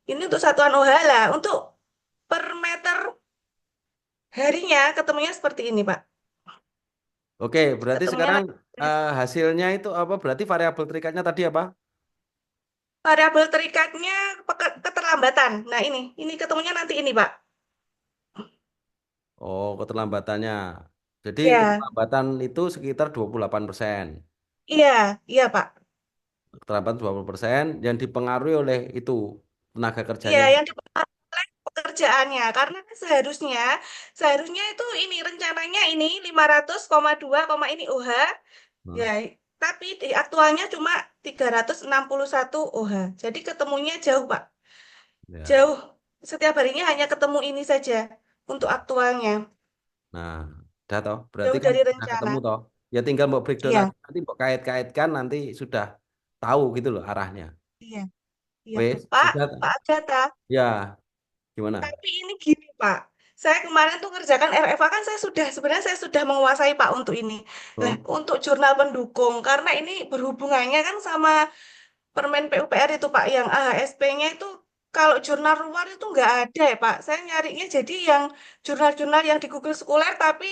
ini untuk satuan OH lah. Untuk per meter harinya ketemunya seperti ini, Pak. Oke, berarti Ketemunya sekarang nanti hasilnya itu apa? Berarti variabel terikatnya tadi apa? variabel terikatnya keterlambatan. Nah, ini ketemunya nanti ini, Pak. Oh, keterlambatannya. Jadi Ya, keterlambatan itu sekitar 28%. iya, iya, Pak. Keterlambatan 20%, yang dipengaruhi oleh itu tenaga Iya, kerjanya. yang dipengaruhi oleh pekerjaannya. Karena kan seharusnya itu ini rencananya ini 500,2, ini OH. Nah, Ya, tapi di aktualnya cuma 361 OH. Jadi ketemunya jauh, Pak. ya. Jauh. Setiap harinya hanya ketemu ini saja untuk aktualnya. Nah, udah toh. Berarti Jauh kan dari sudah ketemu rencana. toh. Ya tinggal mau breakdown Iya, aja, nanti mau kait-kaitkan nanti sudah tahu gitu loh arahnya. iya, iya. Wes, Pak, sudah. Pak Agatha. Ya, gimana? Tapi ini gini, Pak. Saya kemarin tuh ngerjakan RFA kan sebenarnya saya sudah menguasai Pak untuk ini. Nah, Hmm? untuk jurnal pendukung karena ini berhubungannya kan sama Permen PUPR itu Pak yang AHSP-nya itu kalau jurnal luar itu nggak ada ya Pak. Saya nyarinya jadi yang jurnal-jurnal yang di Google Scholar tapi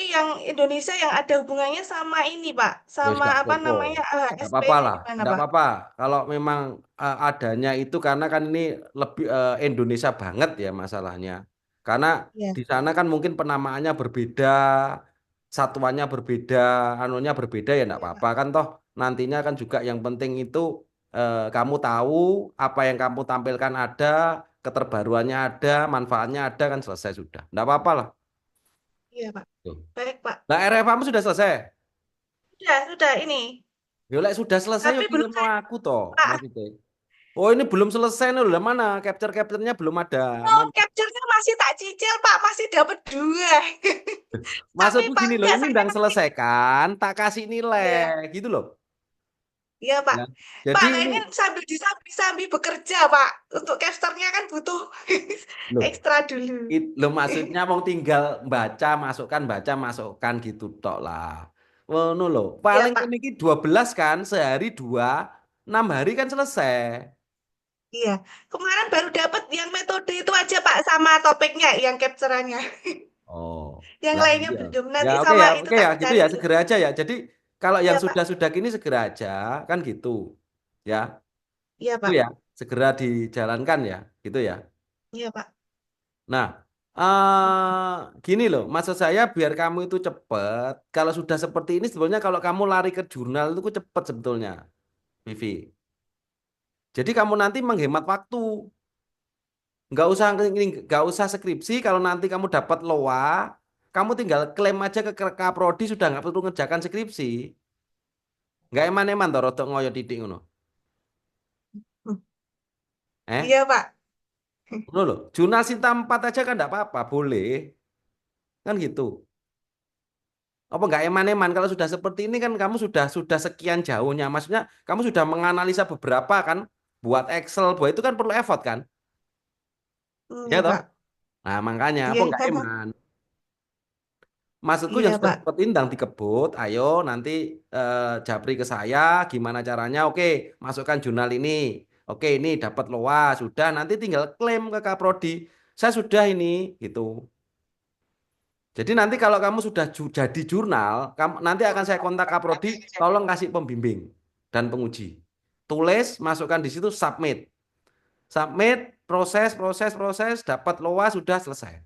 yang Indonesia yang ada hubungannya sama ini Pak, Wes sama gak apa apa-apa. namanya Gak apa-apa AHSP-nya lah. di mana Gak Pak? apa-apa. Kalau memang adanya itu karena kan ini lebih Indonesia banget ya masalahnya. Karena Iya, di sana kan mungkin penamaannya berbeda, satuannya berbeda, anunya berbeda ya enggak iya Pak. apa-apa kan toh nantinya kan juga yang penting itu kamu tahu apa yang kamu tampilkan ada, keterbaruannya ada, manfaatnya ada kan selesai sudah. Enggak apa-apa lah. Iya Pak. Tuh. Baik Pak. Lah RFA-mu sudah selesai? Sudah ini. Ya lek sudah selesai Tapi yuk belum kirim saya aku toh Pak. maksudnya. Oh ini belum selesai nih lah mana capture-capturenya belum ada. Oh, capture-nya masih tak cicil, Pak. Masih dapat dua. Tapi Maksudku gini paling loh, nggak ini saya udah nanti. selesaikan, tak kasih Iya, nilai gitu loh. iya, Pak. Ya. Jadi Pak, nah ini ini sambil bekerja, Pak. Untuk capture-nya kan butuh loh, ekstra dulu. loh maksudnya mau tinggal baca masukkan gitu tok lah. Oh, no loh. Iya, Paling Pak. ini 12 kan, sehari dua, 6 hari kan selesai. Iya. Kemarin baru dapat yang metode itu aja, Pak, sama topiknya, yang capture-nya. Oh, Yang lah lainnya iya. belum. Ya Nanti sama itu oke tak ya gitu cari ya dulu. segera aja ya. Jadi kalau yang Iya, Pak. sudah-sudah gini segera aja kan gitu. Ya, Iya, itu Pak. ya segera dijalankan ya, gitu ya. Iya, Pak. Nah, gini loh, maksud saya biar kamu itu cepet. Kalau sudah seperti ini sebenarnya kalau kamu lari ke jurnal itu cepet sebetulnya, Vivi. Jadi kamu nanti menghemat waktu. Nggak usah skripsi. Kalau nanti kamu dapat LOA, kamu tinggal klaim aja ke Kaprodi sudah nggak perlu ngerjakan skripsi. Nggak eman-eman toh rodok ngoyo titik ngono. Hmm. Eh, Iya, Pak. ngono loh. Jurnal Sinta 4 aja kan nggak apa-apa, boleh. Kan gitu. Apa nggak eman-eman kalau sudah seperti ini kan kamu sudah sekian jauhnya. Maksudnya kamu sudah menganalisa beberapa kan, buat Excel, buat itu kan perlu effort kan, ya Iya, toh? Pak. Nah makanya apa Iya, nggak eman? Maksudku yang iya, sudah Pak. seperti ini ndang dikebut, ayo nanti japri ke saya gimana caranya. Oke, masukkan jurnal ini. Oke, ini dapat LOA sudah. Nanti tinggal klaim ke Kaprodi. Saya sudah ini gitu. Jadi nanti kalau kamu sudah jadi jurnal, nanti akan saya kontak Kaprodi, tolong kasih pembimbing dan penguji. Tulis, masukkan di situ, submit. Submit, proses, proses, proses, dapat LOA sudah selesai.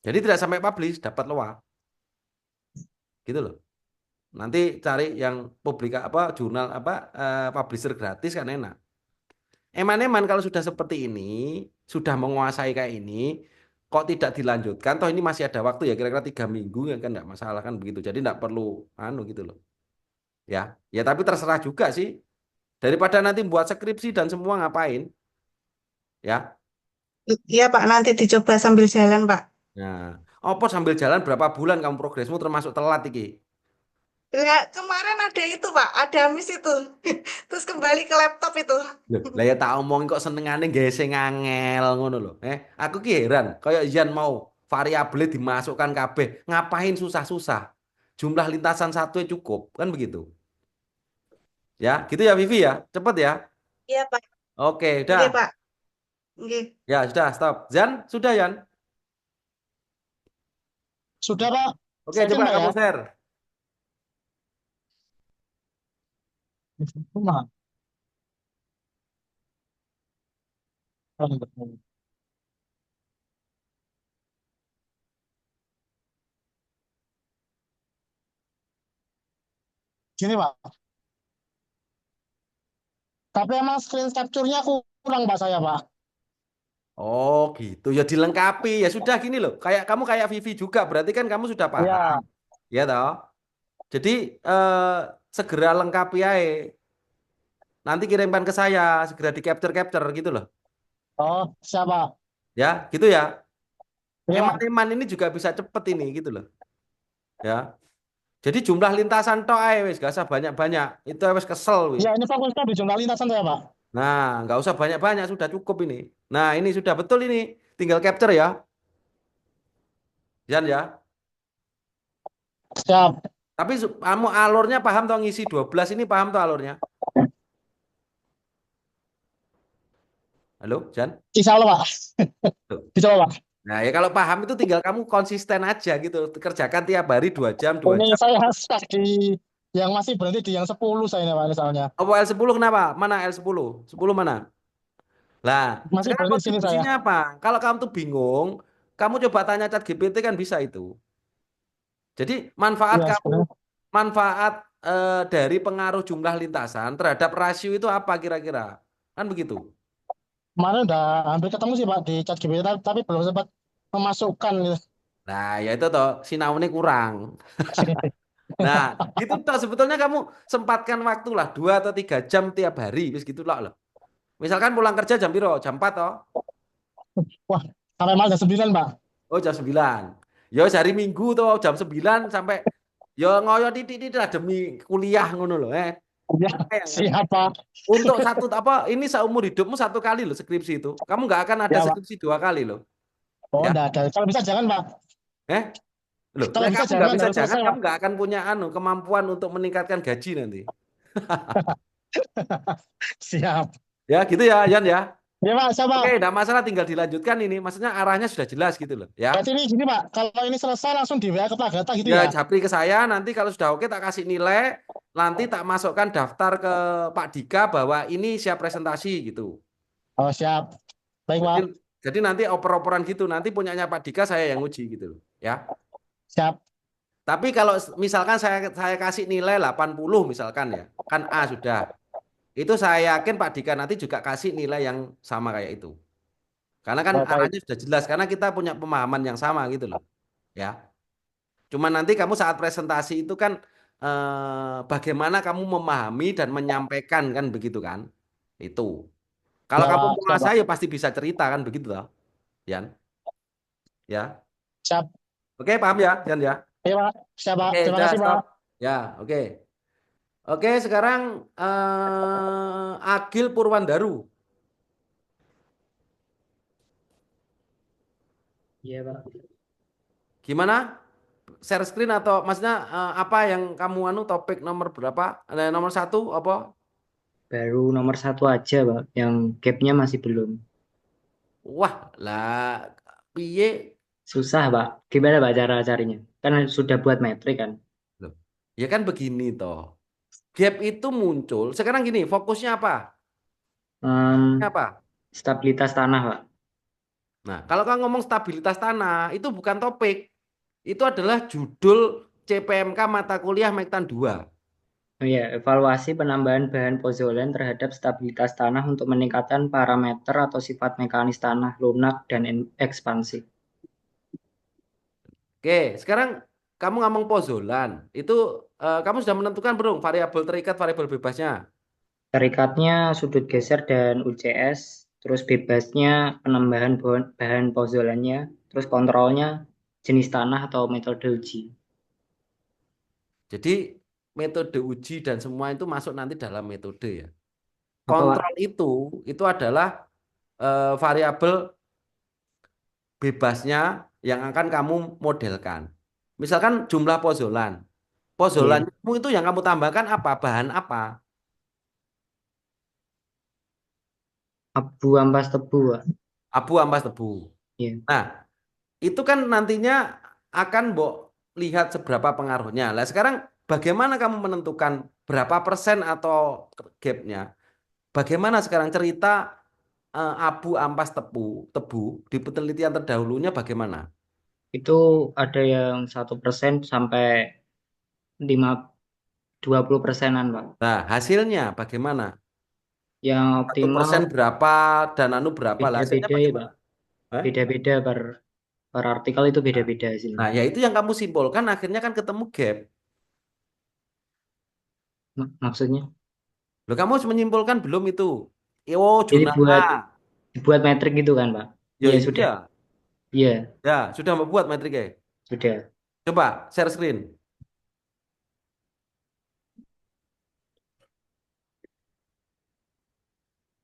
Jadi tidak sampai publish, dapat LOA. Gitu loh. Nanti cari yang jurnal publisher gratis kan enak. Eman-eman kalau sudah seperti ini, sudah menguasai kayak ini, kok tidak dilanjutkan? Toh ini masih ada waktu ya, kira-kira 3 minggu ya kan nggak masalah kan begitu. Jadi nggak perlu gitu loh. Ya, ya tapi terserah juga sih. Daripada nanti buat skripsi dan semua ngapain, ya. Iya Pak, nanti dicoba sambil jalan Pak. Nah, opo sambil jalan berapa bulan kamu progresmu termasuk telat iki. Ya, kemarin ada itu Pak, ada miss itu. Terus kembali ke laptop itu. Loh, lah ya tak omongin kok senengane gawe sing angel ngono lho. Aku ki heran, kayak Ian mau variabel dimasukkan kabeh, ngapain susah-susah? Jumlah lintasan satu ya cukup, kan begitu. Ya, gitu ya Vivi ya. Cepet ya. Iya Pak. Oke, Oke udah. Pak. Oke. Ya, sudah, stop. Jan, sudah Yan. Sudah Pak, Oke, saya coba Pak ya. kamu share. Nah, gini Pak, tapi emang screen capture-nya kurang Pak saya Pak. Oh, gitu. Ya dilengkapi. Ya sudah gini loh. Kayak Vivi juga, berarti kan kamu sudah paham. Ya, Ya toh? Jadi eh, segera lengkapi aja. Nanti kirimkan ke saya, segera di capture-capture gitu loh. oh siapa? Ya, gitu ya. Ya Pak. Eman-eman ini juga bisa cepet ini gitu loh. Ya. Jadi jumlah lintasan tok ae wis, gak usah banyak-banyak. Itu wis kesel wis. Ya ini fokusnya di jumlah lintasan saya Pak. Nah, nggak usah banyak-banyak, sudah cukup ini. Nah, ini sudah betul ini. Tinggal capture ya. Jan ya. Siap. Tapi kamu alurnya paham toh ngisi 12 ini paham toh alurnya? Halo, Jan? Insya Allah Pak. Tuh. Dicoba Pak. Nah, ya kalau paham itu tinggal kamu konsisten aja gitu. Kerjakan tiap hari 2 jam, dua Ini jam. saya stuck di yang masih berhenti di yang 10 saya ini Pak misalnya. Oh, L10 kenapa? Mana L10? 10 mana? Lah, Masih sekarang berhenti di sini saya. kontribusinya apa? Kalau kamu tuh bingung, kamu coba tanya Chat GPT kan bisa itu. Jadi manfaat Iya kamu, sebenarnya. manfaat dari pengaruh jumlah lintasan terhadap rasio itu apa kira-kira? Kan begitu. Kemarin udah hampir ketemu sih Pak di chat GPT tapi belum sempat memasukkan gitu. Nah, ya itu toh, sinaunya kurang. Nah, gitu toh sebetulnya kamu sempatkan waktu lah 2 atau 3 jam tiap hari, bis gitu loh. Misalkan pulang kerja jam piro? Jam 4 toh? Wah, sampai malam jam 9 Pak. Oh, jam 9. Ya hari Minggu toh jam 9 sampai ya ngoyo titik-titik lah demi kuliah ngono loh, Ya, Lumayan kan? siap Pak. Untuk satu apa ini seumur hidupmu 1 kali loh skripsi itu. Kamu nggak akan ada Ya Pak. skripsi 2 kali loh. Oh, Ya, enggak ada. Kalau bisa jangan Pak. eh, loh, Kalau lah bisa kamu nggak jangan bisa harus jangan, selesai kamu Pak. nggak akan punya kemampuan untuk meningkatkan gaji nanti. Siap. Ya, gitu ya, Yan ya. Ya Pak, siap Oke, Pak. enggak masalah tinggal dilanjutkan ini. Maksudnya arahnya sudah jelas gitu loh, ya. Berarti ini gini Pak, kalau ini selesai langsung di WA ke Pak Gata gitu Ya, ya? japri ke saya nanti kalau sudah oke tak kasih nilai, nanti tak masukkan daftar ke Pak Dika bahwa ini siap presentasi gitu. Oh siap. Baik Jadi Pak. jadi nanti oper-operan gitu, nanti punyanya Pak Dika saya yang uji gitu loh, ya. Siap. Tapi kalau misalkan saya kasih nilai 80 misalkan ya, kan A sudah. Itu saya yakin Pak Dika nanti juga kasih nilai yang sama kayak itu. Karena kan Oh, baik. arahnya sudah jelas, karena kita punya pemahaman yang sama gitu loh. Ya. Cuma nanti kamu saat presentasi itu kan bagaimana kamu memahami dan menyampaikan kan begitu kan? Itu. Kalau Ya kamu Pak, siap Pak. menguasai ya pasti bisa cerita kan begitu toh, Yan. Ya. Siap. Oke, paham ya, Yan ya? Ya Pak, siap Pak. Oke, Terima sudah kasih stop. Pak. Ya, oke. Oke, sekarang Agil Purwandaru. Iya, Pak. Gimana? Share screen atau maksudnya apa yang kamu topik nomor berapa? Nomor 1 apa? Baru nomor 1 aja, Pak. Yang gapnya masih belum. Wah, lah piye Susah, Pak. Gimana, Pak, cara carinya? Kan sudah buat metrik kan. Loh, ya kan begini toh. Gap itu muncul. Sekarang gini, fokusnya apa? Em, Apa? Stabilitas tanah, Pak. Nah, kalau kamu ngomong stabilitas tanah, itu bukan topik. Itu adalah judul CPMK mata kuliah Mektan 2. Oh iya, evaluasi penambahan bahan pozolen terhadap stabilitas tanah untuk meningkatkan parameter atau sifat mekanis tanah lunak dan ekspansi. Oke, sekarang kamu ngomong pozolan. Itu kamu sudah menentukan belum variabel terikat, variabel bebasnya? Terikatnya sudut geser dan UCS, terus bebasnya penambahan bahan pozolannya, terus kontrolnya jenis tanah atau metode uji. Jadi metode uji dan semua itu masuk nanti dalam metode ya. Apa, Pak? Kontrol itu adalah variabel bebasnya yang akan kamu modelkan. Misalkan jumlah pozolan. Iya, Pozolanmu itu yang kamu tambahkan apa? Bahan apa? abu ampas tebu, Pak. Abu ampas tebu. Iya. Nah, itu kan nantinya akan Mbok lihat seberapa pengaruhnya. Nah, sekarang bagaimana kamu menentukan berapa persen atau gapnya? Bagaimana sekarang cerita abu ampas tebu di penelitian terdahulunya bagaimana? Itu ada yang 1% sampai 20%-an, Pak. Nah, hasilnya bagaimana? Yang 1% optimal berapa dan anu berapa? Lah, hasilnya beda-beda ya, bagaimana? Pak. Hah? Beda-beda per artikel itu Nah, beda-beda hasilnya. nah, ya itu yang kamu simpulkan akhirnya kan ketemu gap. Maksudnya? Loh, kamu harus menyimpulkan belum itu? Oh, Jadi jurnal A. buat metrik gitu kan, Pak? Ya Iya, sudah. iya. Iya, Ya, sudah membuat metriknya. sudah. Coba share screen.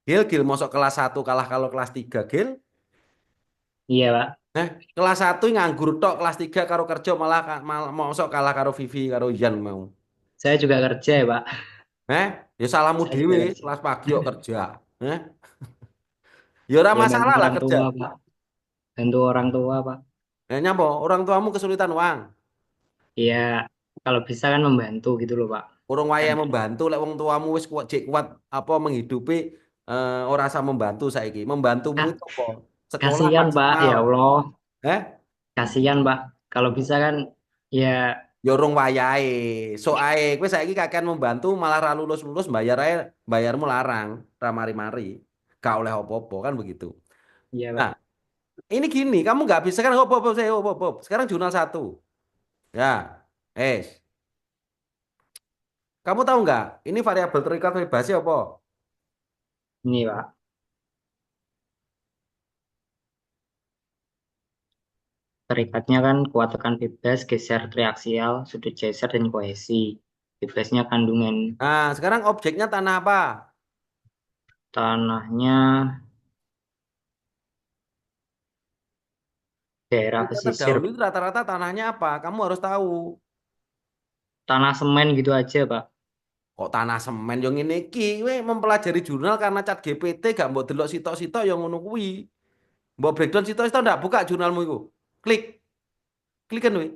Gil, masuk kelas 1 kalah kalau kelas 3 Gil. Iya, Pak. Kelas 1 nganggur tok, kelas 3 karo kerja malah masuk kalah karo Vivi karo Ian mau. Saya juga kerja ya, Pak. Ya salahmu Saya juga dewe, kerja. kelas pagi kok kerja. Eh? Ya ora Ya bantu masalah lah orang kerja. tua, Pak. Bantu orang tua, Pak. Nyampo, orang tuamu kesulitan uang. Iya, kalau bisa kan membantu gitu loh, Pak. Urung Kan waya membantu lek wong tuamu wis kuat jek kuat apa menghidupi ora usah membantu saiki. Membantumu ah, itu apa? Sekolah kasihan, Pak. maksimal. Ya Allah, Eh? kasihan, Pak. Kalau bisa kan ya Ya urung wayahe. Sok ae kowe saiki kakean membantu malah ra lulus-lulus bayar ae bayarmu larang, ra mari-mari. Gak oleh apa-apa kan begitu. ya, Nah, Pak. ini gini, kamu nggak bisa kan hop hop hop, saya hop hop hop. Sekarang jurnal satu. Ya. Kamu tahu nggak? Ini variabel terikat bebasnya apa? Ini, Pak. Terikatnya kan kuat tekan bebas, geser triaksial, sudut geser dan kohesi. Bebasnya kandungan Nah, sekarang objeknya tanah apa? tanahnya daerah Kita pesisir. terdahulu itu rata-rata tanahnya apa? Kamu harus tahu. Tanah semen gitu aja, Pak. Kok tanah semen yang ini ki, we mempelajari jurnal karena chat GPT gak mbok delok sitok-sitok yang ngono kuwi. Mbok breakdown sitok-sitok ndak buka jurnalmu itu. Klik, klik kan we.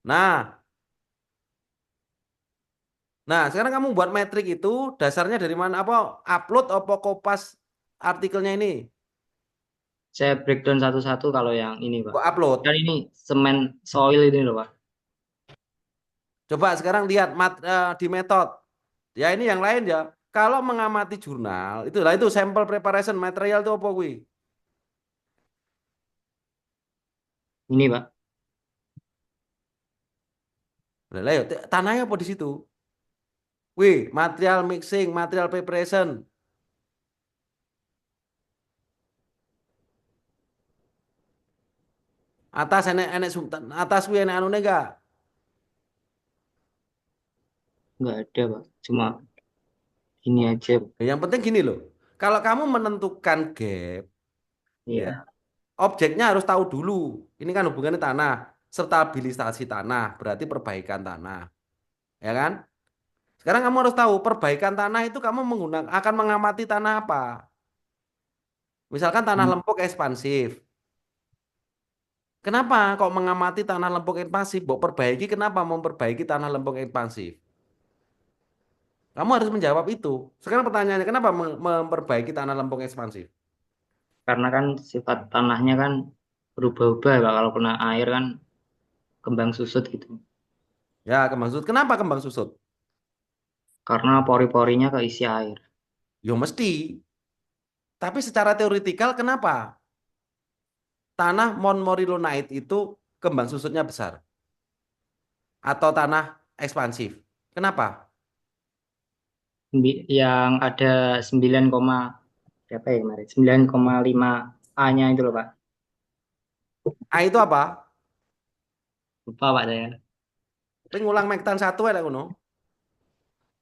Nah, nah sekarang kamu buat metrik itu dasarnya dari mana? Apa upload apa kopas artikelnya ini? Saya breakdown satu-satu kalau yang ini, Pak. Kok upload? Kan ini semen soil ini loh, Pak. Coba sekarang lihat di metode. Ya ini yang lain ya. Kalau mengamati jurnal, itulah itu sampel preparation material itu apa kuwi? Ini, Pak. Lah ya tanahnya apa di situ? Wih, material mixing, material preparation. Atas enek enek atas kuwi enek anune enggak? Nggak ada, Pak. Cuma ini aja, Pak. Ya, yang penting gini loh. Kalau kamu menentukan gap, ya, Iya. objeknya harus tahu dulu. Ini kan hubungannya tanah, stabilisasi tanah, berarti perbaikan tanah. Ya kan? Sekarang kamu harus tahu perbaikan tanah itu kamu menggunakan akan mengamati tanah apa? Misalkan tanah Hmm. lempuk ekspansif. Kenapa kok mengamati tanah lempung ekspansif? Mau perbaiki, kenapa memperbaiki tanah lempung ekspansif? Kamu harus menjawab itu. Sekarang pertanyaannya, kenapa memperbaiki tanah lempung ekspansif? Karena kan sifat tanahnya kan berubah-ubah Pak. Kalau kena air kan kembang susut gitu. Ya, kembang susut. Kenapa kembang susut? Karena pori-porinya keisi air. Ya mesti. Tapi secara teoritikal, kenapa tanah Montmorillonite itu kembang susutnya besar? Atau tanah ekspansif? Kenapa? Yang ada 9, berapa ya kemarin? 9,5 A-nya itu loh Pak. A itu apa? Lupa Pak saya. Tapi ngulang mektan satu ya kuno.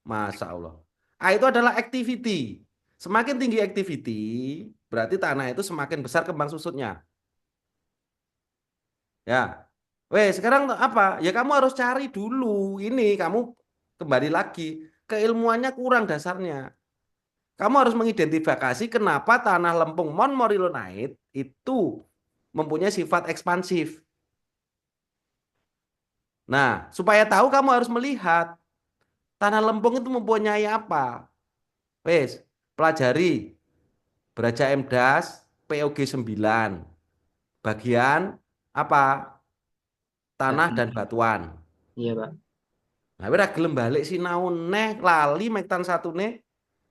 Masya Allah. A itu adalah activity. Semakin tinggi activity, berarti tanah itu semakin besar kembang susutnya. Ya. Weh, sekarang apa? Ya kamu harus cari dulu. Ini kamu kembali lagi. Keilmuannya kurang dasarnya. Kamu harus mengidentifikasi kenapa tanah lempung Montmorillonite itu mempunyai sifat ekspansif. Nah, supaya tahu kamu harus melihat tanah lempung itu mempunyai apa. Wes, pelajari Beraja MDAS POG 9. Bagian apa? Tanah dan Batuan. batuan. Iya Pak. Nah, ora gelem balik sinau neh lali mektan satu neh.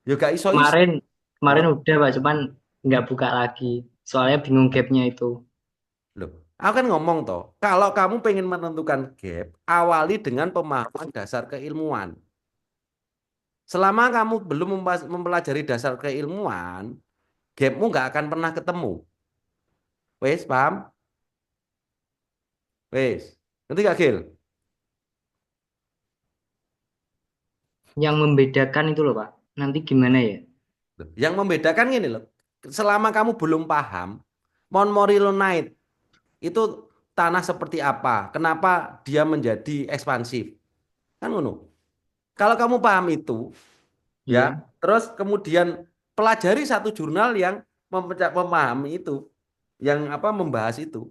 Ya gak iso-iso. Kemarin kemarin udah Pak, cuman nggak buka lagi. Soalnya bingung gapnya itu. Loh, aku kan ngomong toh, kalau kamu pengen menentukan gap, awali dengan pemahaman dasar keilmuan. Selama kamu belum mempelajari dasar keilmuan, gapmu nggak akan pernah ketemu. Wes, paham? Wes, ngerti gak, Gil? Yang membedakan itu loh Pak. Nanti gimana ya? Loh, yang membedakan gini loh, selama kamu belum paham, Montmorillonite itu tanah seperti apa, kenapa dia menjadi ekspansif, kan ngono. Kalau kamu paham itu, ya, Iya. terus kemudian pelajari satu jurnal yang memahami itu, yang apa membahas itu,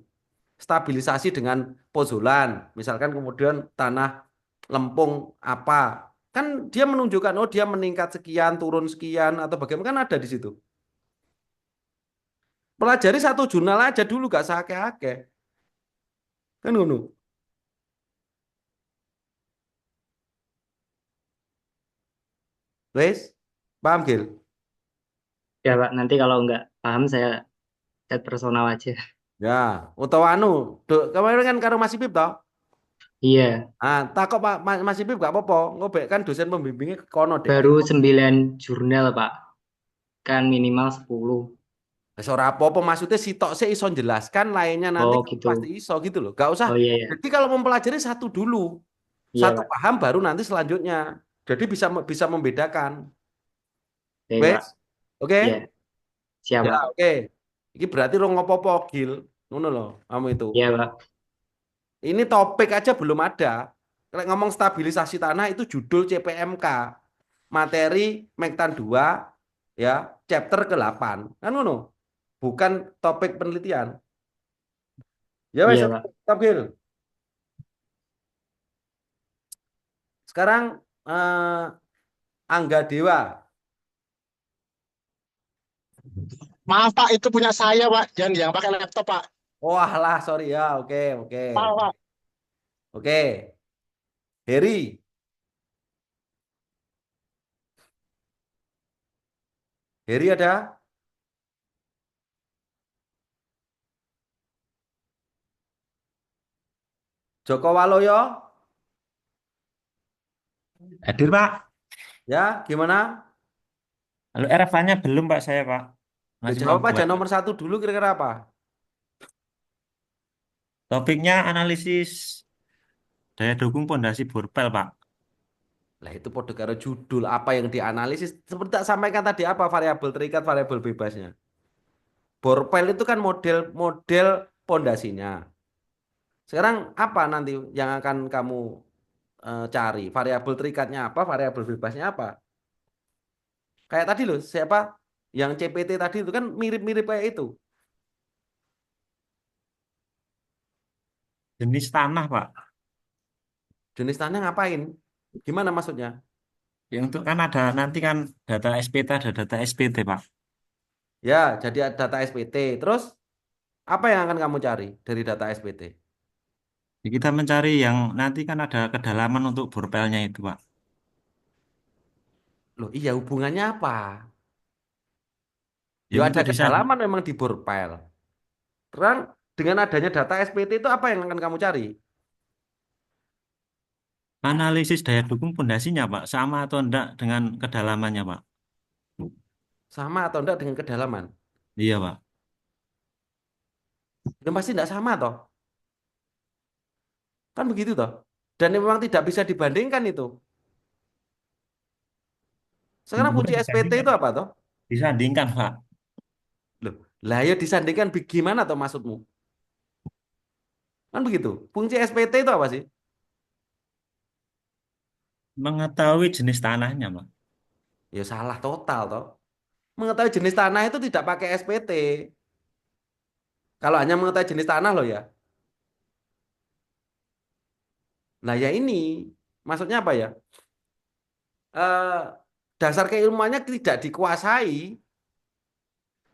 stabilisasi dengan pozolan, misalkan kemudian tanah lempung apa, kan dia menunjukkan oh dia meningkat sekian, turun sekian atau bagaimana kan ada di situ. Pelajari satu jurnal aja dulu gak sakit-sakit, kan ngono. Wes, paham Gil? Ya Pak, nanti kalau nggak paham saya chat personal aja. Ya, utawa anu, kemarin kan karo Mas Ipip toh? Iya, Ah, takut Pak Mas Ipip gak apa-apa, ngobek kan dosen pembimbingnya ke kono dek. baru 9 jurnal Pak. Kan minimal 10. Wis ora apa-apa maksudnya sitok sih iso jelaskan lainnya nanti Oh kamu gitu. pasti iso gitu loh. Gak usah. Oh iya ya. Jadi kalau mempelajari satu dulu, Iya satu Pak. paham baru nanti selanjutnya. Jadi bisa bisa membedakan. Oke Wes, Pak. Iya, oke? siap Ya, Pak. oke. Ini berarti rong apa-apa Gil. Ngono loh, kamu itu. Iya Pak. Ini topik aja belum ada. Kalau ngomong stabilisasi tanah itu judul CPMK. Materi Mektan 2 ya, chapter ke-8. Kan ngono. Bukan topik penelitian. Ya wes, Iya oke. Pak. Stop Gil. Sekarang Angga Dewa. Maaf Pak, itu punya saya Pak, jangan yang pakai laptop Pak. Oh alah, sorry ya. Oke, oke, Maaf oke. Pak. Oke. Heri. Heri ada? Joko Waloyo? Hadir, Pak. Ya, gimana? Lalu RFA-nya belum, Pak, saya, Pak. Masih Jawab aja membuat. nomor satu dulu kira-kira apa? Topiknya analisis daya dukung pondasi borpel, Pak. Lah itu podo karo judul apa yang dianalisis. Seperti tak sampaikan tadi apa variabel terikat, variabel bebasnya. Borpel itu kan model-model pondasinya. Sekarang apa nanti yang akan kamu cari? Variabel terikatnya apa? Variabel bebasnya apa? Kayak tadi loh, siapa yang CPT tadi itu kan mirip-mirip kayak itu. jenis tanah, Pak. Jenis tanah ngapain? Gimana maksudnya? Yang untuk kan ada nanti kan data SPT, ada data SPT, Pak. Ya, jadi ada data SPT. Terus apa yang akan kamu cari dari data SPT? Jadi kita mencari yang nanti kan ada kedalaman untuk borpelnya itu, Pak. Loh, iya hubungannya apa? Ya Ya ada untuk desain kedalaman memang di borpel. Terang dengan adanya data SPT itu apa yang akan kamu cari? analisis daya dukung pondasinya, Pak, sama atau enggak dengan kedalamannya, Pak. Sama atau enggak dengan kedalaman? Iya, Pak. Ya pasti enggak sama toh. Kan begitu toh. Dan memang tidak bisa dibandingkan itu. Sekarang Bukan kunci SPT disandingkan, itu Pak. apa toh? Disandingkan, Pak. Loh, lah ya disandingkan gimana toh maksudmu? Kan begitu. Fungsi SPT itu apa sih? Mengetahui jenis tanahnya, Pak. Ya salah total toh. Mengetahui jenis tanah itu tidak pakai SPT. Kalau hanya mengetahui jenis tanah loh ya. Nah ya ini maksudnya apa ya? Eh, dasar keilmuannya tidak dikuasai.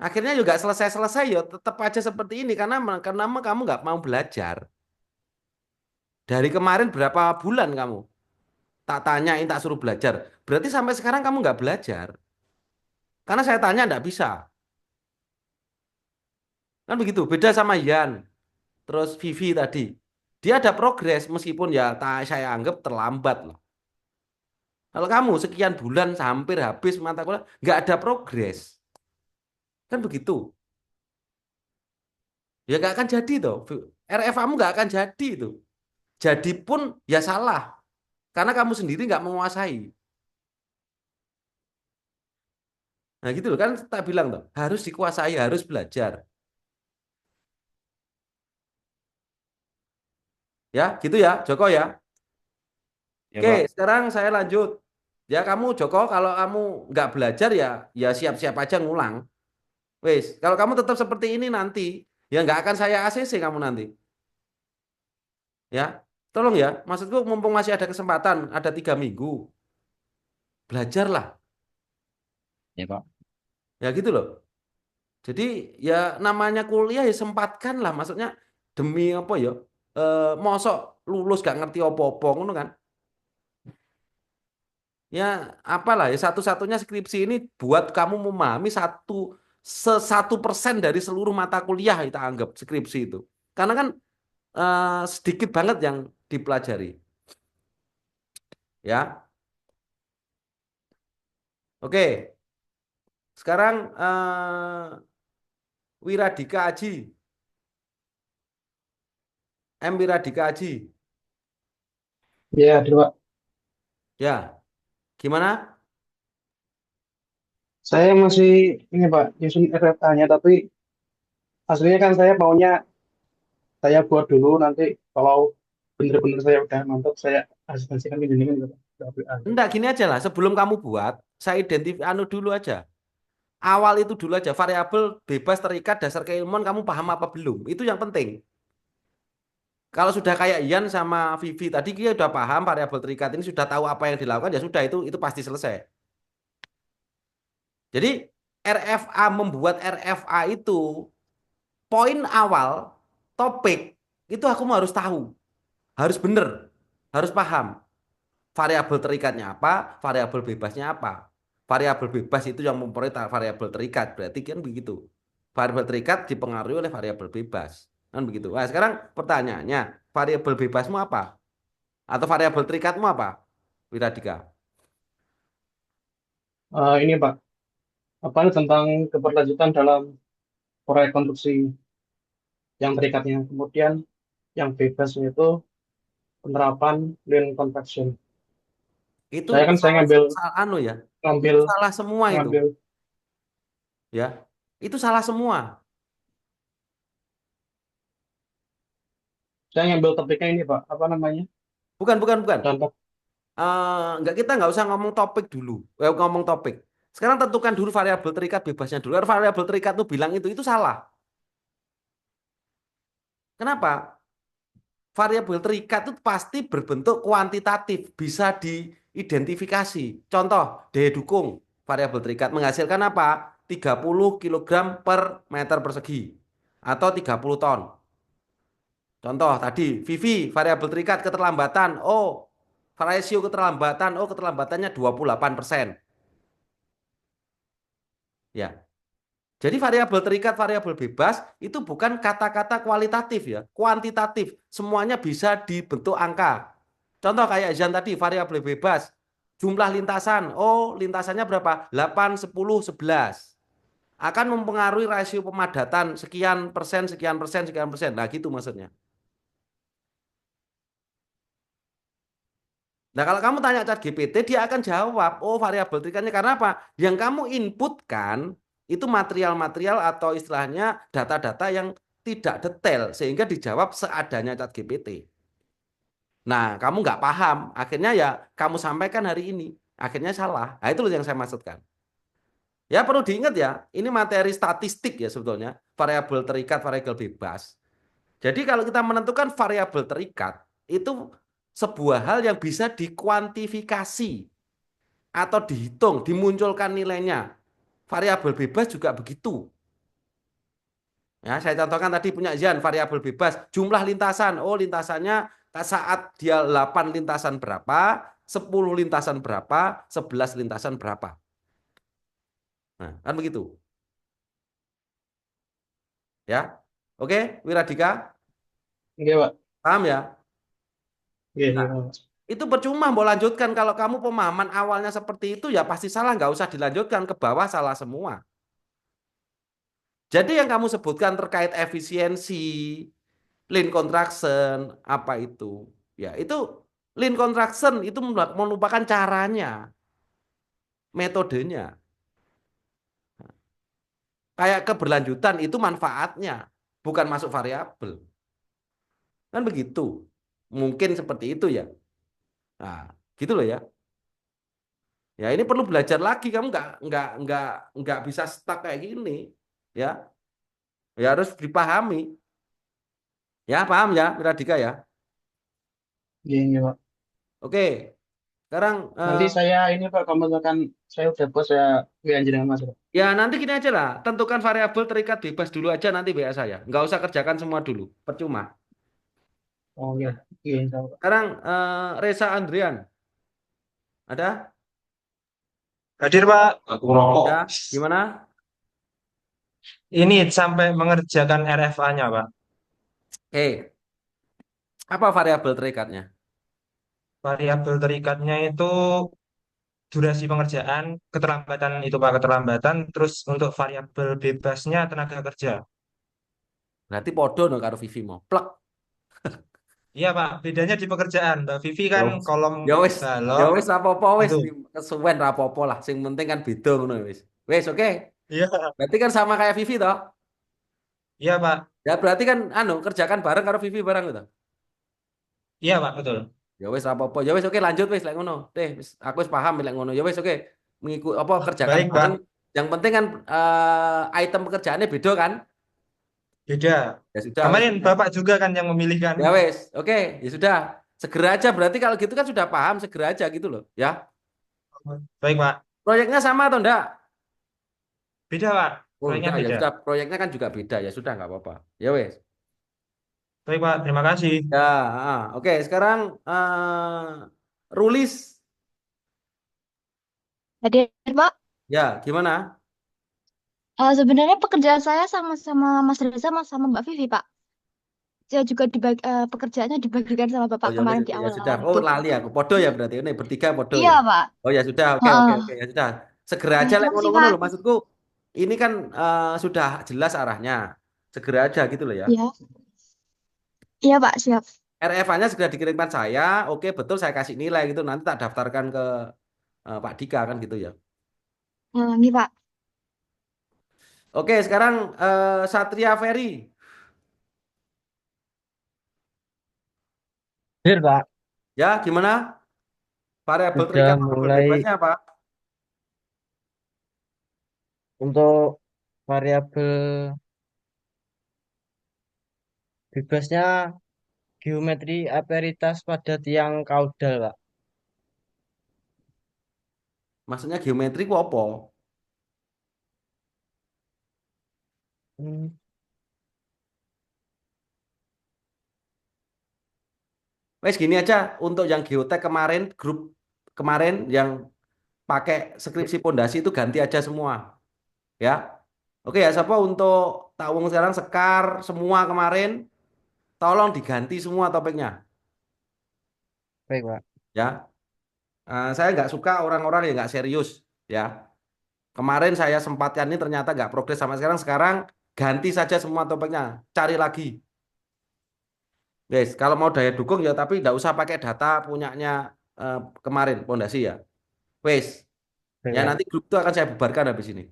Akhirnya juga selesai-selesai ya tetap aja seperti ini karena kamu nggak mau belajar. Dari kemarin berapa bulan kamu? Tak tanyain, tak suruh belajar. Berarti sampai sekarang kamu nggak belajar. Karena saya tanya nggak bisa. Kan begitu. Beda sama Yan. Terus Vivi tadi. Dia ada progres meskipun ya saya anggap terlambat loh. Kalau kamu sekian bulan hampir habis mata kuliah, nggak ada progres. Kan begitu. Ya nggak akan jadi tuh. RF-mu nggak akan jadi itu. Jadi pun ya salah. Karena kamu sendiri nggak menguasai. Nah gitu loh kan tak bilang tuh. Harus dikuasai, harus belajar. Ya gitu ya Joko ya. Ya, Oke Pak. sekarang saya lanjut. Ya kamu Joko kalau kamu nggak belajar ya siap-siap aja ngulang. Wes kalau kamu tetap seperti ini nanti ya nggak akan saya ACC kamu nanti. Ya tolong ya. Maksudku mumpung masih ada kesempatan ada 3 minggu belajarlah. Ya, Pak. Ya gitu loh. Jadi ya namanya kuliah ya sempatkan lah. Maksudnya demi apa ya? Mosok lulus gak ngerti apa-apa ngono kan? Ya apalah ya satu-satunya skripsi ini buat kamu memahami 1% dari seluruh mata kuliah kita anggap skripsi itu. Karena kan sedikit banget yang dipelajari. Ya, oke. Sekarang Wiradika Aji, M Wiradika Aji. Ya, dulu Pak. Ya, gimana? Saya masih ini Pak, nyusun RFA-nya, tapi aslinya kan saya maunya saya buat dulu nanti kalau bener-bener saya udah mantap saya asistensikan ke jenengan gitu Pak. Ke APA. Enggak gini aja lah. Sebelum kamu buat, saya identifikasi anu dulu aja. Awal itu dulu aja. Variabel bebas terikat dasar keilmuan kamu paham apa belum? Itu yang penting. Kalau sudah kayak Ian sama Vivi tadi dia sudah paham variabel terikat ini sudah tahu apa yang dilakukan ya sudah itu pasti selesai. Jadi RFA membuat RFA itu poin awal topik itu aku harus tahu, harus bener, harus paham. Variabel terikatnya apa, variabel bebasnya apa. Variabel bebas itu yang memperoleh variabel terikat, berarti kan begitu. Variabel terikat dipengaruhi oleh variabel bebas. Kan begitu. Nah, sekarang pertanyaannya, variabel bebasmu apa? Atau variabel terikatmu apa? Wiradika. Ini Pak, apa ini tentang keberlanjutan dalam proyek konstruksi yang terikatnya. Kemudian yang bebasnya itu penerapan lean convection. Itu Saya salah, ngambil salah anu ya. ngambil Itu salah semua itu, ngambil ya. Itu salah semua. saya ngambil topiknya ini Pak, apa namanya? Bukan, bukan, bukan. Dampak. Enggak kita nggak usah ngomong topik dulu. Ngomong topik. Sekarang tentukan dulu variabel terikat bebasnya dulu. Karena variabel terikat tuh bilang itu salah. Kenapa? variabel terikat itu pasti berbentuk kuantitatif, bisa diidentifikasi. Contoh, daya dukung variabel terikat menghasilkan apa? 30 kilogram per meter persegi atau 30 ton. Contoh tadi, Vivi, variabel terikat keterlambatan. Oh, rasio keterlambatan. Oh, keterlambatannya 28%. Ya. Jadi variabel terikat, variabel bebas itu bukan kata-kata kualitatif ya, kuantitatif. Semuanya bisa dibentuk angka. Contoh kayak Zan tadi, variabel bebas. Jumlah lintasan. Oh, lintasannya berapa? 8, 10, 11. Akan mempengaruhi rasio pemadatan sekian persen, sekian persen, sekian persen. Nah, gitu maksudnya. Nah, kalau kamu tanya ChatGPT, dia akan jawab, oh variabel triggernya karena apa? Yang kamu inputkan itu material-material atau istilahnya data-data yang tidak detail, sehingga dijawab seadanya ChatGPT. Nah, kamu nggak paham, akhirnya ya kamu sampaikan hari ini, akhirnya salah. Nah, itu loh yang saya maksudkan. Ya perlu diingat ya, ini materi statistik ya sebetulnya, variabel terikat, variabel bebas. Jadi kalau kita menentukan variabel terikat, itu sebuah hal yang bisa dikuantifikasi atau dihitung, dimunculkan nilainya. Variabel bebas juga begitu. Ya, saya contohkan tadi punya Zian, variabel bebas, jumlah lintasan. Oh, lintasannya saat dia 8 lintasan berapa, 10 lintasan berapa, 11 lintasan berapa. Nah, kan begitu. Ya. Oke, Wiradika, Oke, Pak. paham ya? Oke, Nah, Pak. itu percuma mau lanjutkan kalau kamu pemahaman awalnya seperti itu ya pasti salah, nggak usah dilanjutkan ke bawah salah semua. Jadi yang kamu sebutkan terkait efisiensi, lean contraction, apa itu? Ya, itu lean contraction itu merupakan caranya, metodenya. Kayak keberlanjutan itu manfaatnya, bukan masuk variabel. Kan begitu. Mungkin seperti itu ya. Nah, gitu loh ya. Ya ini perlu belajar lagi. Kamu nggak bisa stuck kayak gini. Ya, ya harus dipahami. Ya, paham ya, Radika ya. Iya, Pak. Oke, sekarang Nanti saya ini Pak, kalau misalkan saya udah puas, saya WA jenengan Mas, Pak. ya nanti gini aja lah. Tentukan variabel terikat bebas dulu aja nanti WA saya. Nggak usah kerjakan semua dulu. Percuma. Oh iya, iya, insya Allah, Pak. Sekarang Reza Andrian. Ada? Hadir Pak. Aku rokok. Ya, gimana? Ini sampai mengerjakan RFA-nya Pak. Oke, apa variabel terikatnya? Variabel terikatnya itu durasi pengerjaan, keterlambatan itu Pak, keterlambatan. Terus untuk variabel bebasnya tenaga kerja. Berarti podo no karo Vivi mau. Plek. Iya Pak, bedanya di pekerjaan. Mbak Vivi Ya kan wis, kolom ya wis, ya balok wis apa-apa wis itu. kesuwen rapopo lah. Sing penting kan beda ngono wis. Wis oke. Iya, Berarti kan sama kayak Vivi toh? iya Pak. Ya berarti kan anu kerjakan bareng karo Vivi bareng gitu. Iya Pak, betul. Ya wis apa-apa. Ya wis oke lanjut wis lek ngono. Deh, wis aku wis paham lek ngono. Ya wis oke. Mengikut apa kerjakan Baik bareng. Pak, Yang penting kan item pekerjaannya beda kan? beda. Ya sudah wis. Kemarin Bapak juga kan yang memilihkan. Ya wis. Oke, ya sudah. Segera aja berarti kalau gitu kan sudah paham segera aja gitu loh, ya. Baik Pak. Proyeknya sama atau enggak? Beda Pak, Oh, proyeknya udah ya beda. sudah. Proyeknya kan juga beda ya sudah nggak apa-apa. Ya wes. Baik Pak, terima kasih. Ya, oke. Sekarang Rulis, Hadir, Pak. ya gimana? Sebenarnya pekerjaan saya sama-sama Mas Reza, sama Mbak Vivi, Pak. Saya juga pekerjaannya dibagikan sama Oh Bapak ya wes, kemarin di ya sudah. awal-awal Oh itu. lali aku. Podo ya berarti ini bertiga podo ya. Iya, Pak. Oh ya sudah. Oke oke Heeh. oke ya sudah. Segera aja Oke, lek makasih, ngono-ngono Pak. loh maksudku. Ini kan sudah jelas arahnya. Segera aja gitu loh ya. Iya, iya, Pak, siap. RFA-nya segera dikirimkan saya. Oke betul saya kasih nilai gitu. Nanti tak daftarkan ke Pak Dika kan gitu ya. Ini, Pak. Oke, sekarang Satria Ferry. Hadir, Pak. Ya, gimana? Variabel Sudah terikat variabel mulai bebasnya apa? untuk variabel bebasnya geometri aperitas pada tiang kaudal, Pak. Maksudnya geometri ku apa? Hmm, Wes gini aja untuk yang geotek kemarin grup kemarin yang pakai skripsi pondasi itu ganti aja semua ya. Oke ya, siapa untuk Tawung sekarang Sekar semua kemarin tolong diganti semua topiknya baik, Pak. ya. Saya nggak suka orang-orang yang nggak serius ya. Kemarin saya sempatkan ini ternyata nggak progres sama sekarang. Sekarang ganti saja semua topiknya, cari lagi. Guys, kalau mau daya dukung ya tapi nggak usah pakai data punyanya kemarin pondasi ya. Wes, Baik, ya Pak. nanti grup itu akan saya bubarkan habis ini.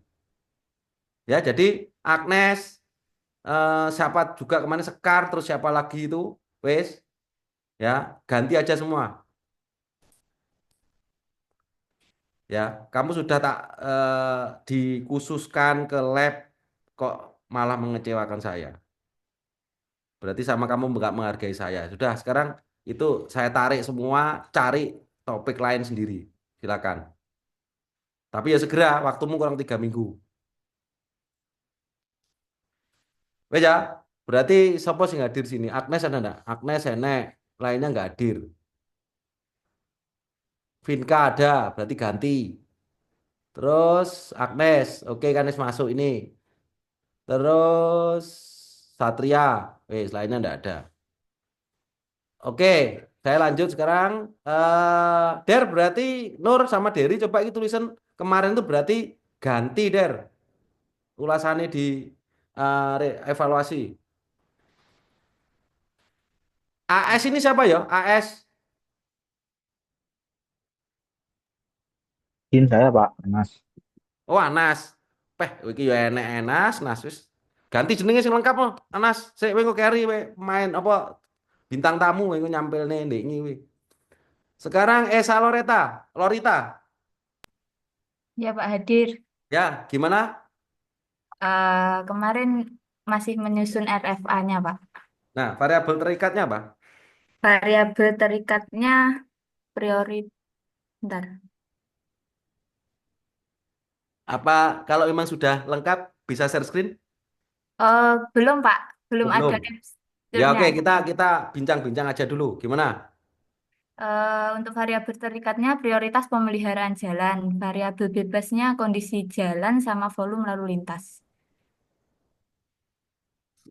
Ya, jadi Agnes, siapa juga kemarin Sekar, terus siapa lagi itu, wes, ya ganti aja semua. Ya, kamu sudah tak dikhususkan ke lab kok malah mengecewakan saya. Berarti sama kamu nggak menghargai saya. Sudah, sekarang itu saya tarik semua, cari topik lain sendiri. Silakan. Tapi ya segera, waktumu kurang 3 minggu. Wes ya, berarti siapa sih hadir sini? Agnes ada enggak? Agnes, Enek, lainnya nggak hadir. Vinka ada, berarti ganti. Terus Agnes, oke kan Agnes masuk ini. Terus Satria, lainnya enggak ada. Oke, saya lanjut sekarang. Der berarti Nur sama Dery coba itu tulisan kemarin tuh berarti ganti Der. Ulasannya di evaluasi. AS ini siapa ya? AS. Izin saya, Pak, Mas. Oh Anas. Iki ya enek Anas, Nas wis. Ganti jenenge sing lengkap no. Anas, sik kowe engko carry we main apa bintang tamu kowe engko nyampilne ndek iki we. Sekarang Esa Loreta, Lorita. Ya Pak Hadir. Ya, gimana? Kemarin masih menyusun RFA-nya Pak. Nah, variabel terikatnya apa? Variabel terikatnya priori, bentar. Apa kalau memang sudah lengkap bisa share screen? Belum Pak, belum Oh, ada belum. Ya teksturnya. oke, kita bincang-bincang aja dulu. Gimana? Untuk variabel terikatnya prioritas pemeliharaan jalan, variabel bebasnya kondisi jalan sama volume lalu lintas.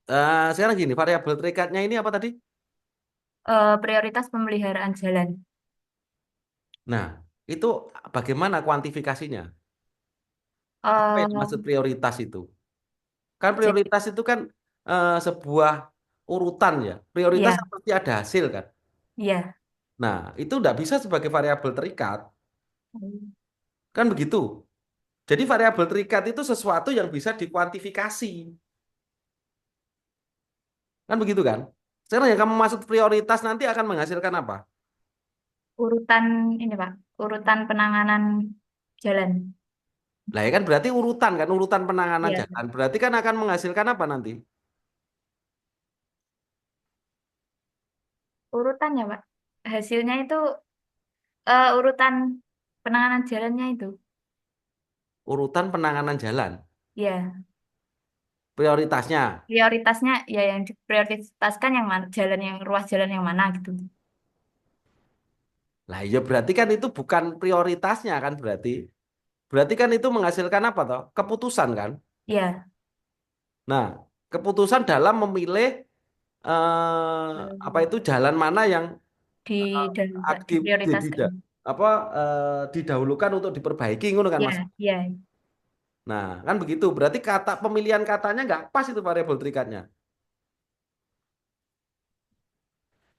Sekarang gini, variabel terikatnya ini apa tadi? Prioritas pemeliharaan jalan. Nah, itu bagaimana kuantifikasinya? Apa yang Eh, maksud prioritas itu? Kan jadi, prioritas itu kan sebuah urutan ya. Prioritas ya, kan pasti ada hasil kan. ya. Nah, itu tidak bisa sebagai variabel terikat. Kan begitu. Jadi variabel terikat itu sesuatu yang bisa dikuantifikasi. Kan begitu kan? Sekarang yang kamu maksud prioritas nanti akan menghasilkan apa? Urutan ini Pak, urutan penanganan jalan. Lah ya kan berarti urutan kan, urutan penanganan Ya, jalan. Berarti kan akan menghasilkan apa nanti? urutan ya Pak. Hasilnya itu urutan penanganan jalannya itu. Urutan penanganan jalan. Ya, Prioritasnya. prioritasnya ya yang diprioritaskan yang mana, jalan yang ruas jalan yang mana gitu. Lah ya berarti kan itu bukan prioritasnya kan berarti. Berarti kan itu menghasilkan apa toh? Keputusan kan? Ya, Nah, keputusan dalam memilih apa itu jalan mana yang di dan tidak diprioritaskan. apa didahulukan untuk diperbaiki ngono kan Mas. Ya, ya, Nah, kan begitu. Berarti kata pemilihan katanya nggak pas itu variabel terikatnya.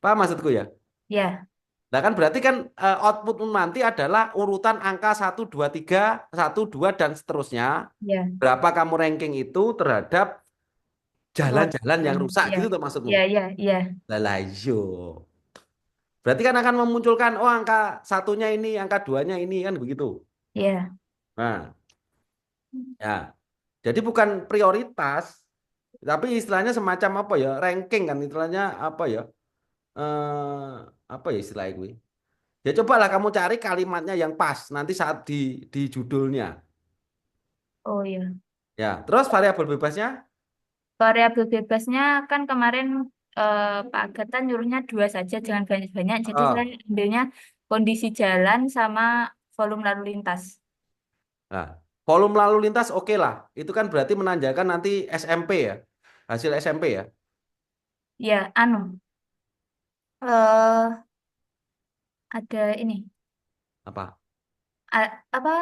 Paham maksudku ya? ya, Nah, kan berarti kan output nanti adalah urutan angka 1, 2, 3, 1, 2 dan seterusnya. ya. Berapa kamu ranking itu terhadap Ruas jalan-jalan yang jalan. rusak Ya, gitu tuh maksudmu. ya, ya, ya, Lah lah iya. Berarti kan akan memunculkan oh angka satunya ini, angka duanya ini kan begitu. ya. Nah, ya. Jadi bukan prioritas, tapi istilahnya semacam apa ya? Ranking kan istilahnya apa ya? apa ya istilahnya gue? Ya cobalah kamu cari kalimatnya yang pas nanti saat di judulnya. Oh iya. Ya, terus variabel bebasnya? Variabel bebasnya kan kemarin Pak Agatha nyuruhnya dua saja, jangan banyak-banyak. Jadi saya Oh, ambilnya kondisi jalan sama volume lalu lintas. nah, volume lalu lintas oke lah. Itu kan berarti menandakan nanti SMP ya, hasil SMP ya. Ya, eh ada ini, Apa? apa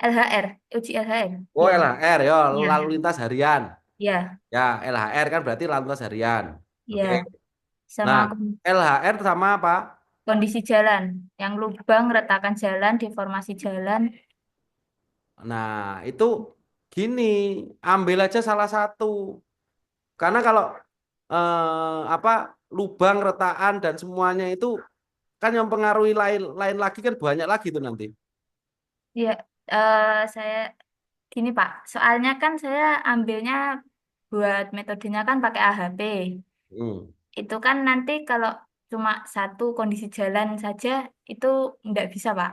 LHR, uji LHR. Oh Ya, LHR ya, ya, lalu lintas harian. ya, Ya LHR kan berarti lalu lintas harian. Oke. ya. Nah, Sama LHR sama apa? kondisi jalan, yang lubang, retakan jalan, deformasi jalan. Nah, itu gini, ambil aja salah satu. Karena kalau apa lubang, retakan dan semuanya itu kan yang mempengaruhi lain lain lagi kan banyak lagi tuh nanti. Ya, saya gini Pak, soalnya kan saya ambilnya buat metodenya kan pakai AHP. Hmm. Itu kan nanti kalau cuma satu kondisi jalan saja itu nggak bisa Pak.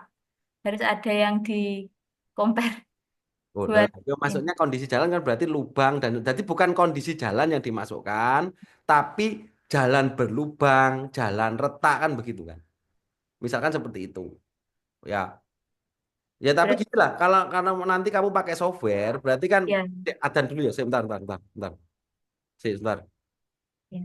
Harus ada yang di compare Oh, nah, buat itu ini. maksudnya kondisi jalan kan berarti lubang dan jadi bukan kondisi jalan yang dimasukkan, tapi jalan berlubang, jalan retak kan begitu kan. Misalkan seperti itu. Ya. Ya tapi Berarti gini lah, kalau nanti kamu pakai software, berarti kan ya. adzan dulu ya, sebentar, bentar, bentar, bentar. Sebentar. Ya.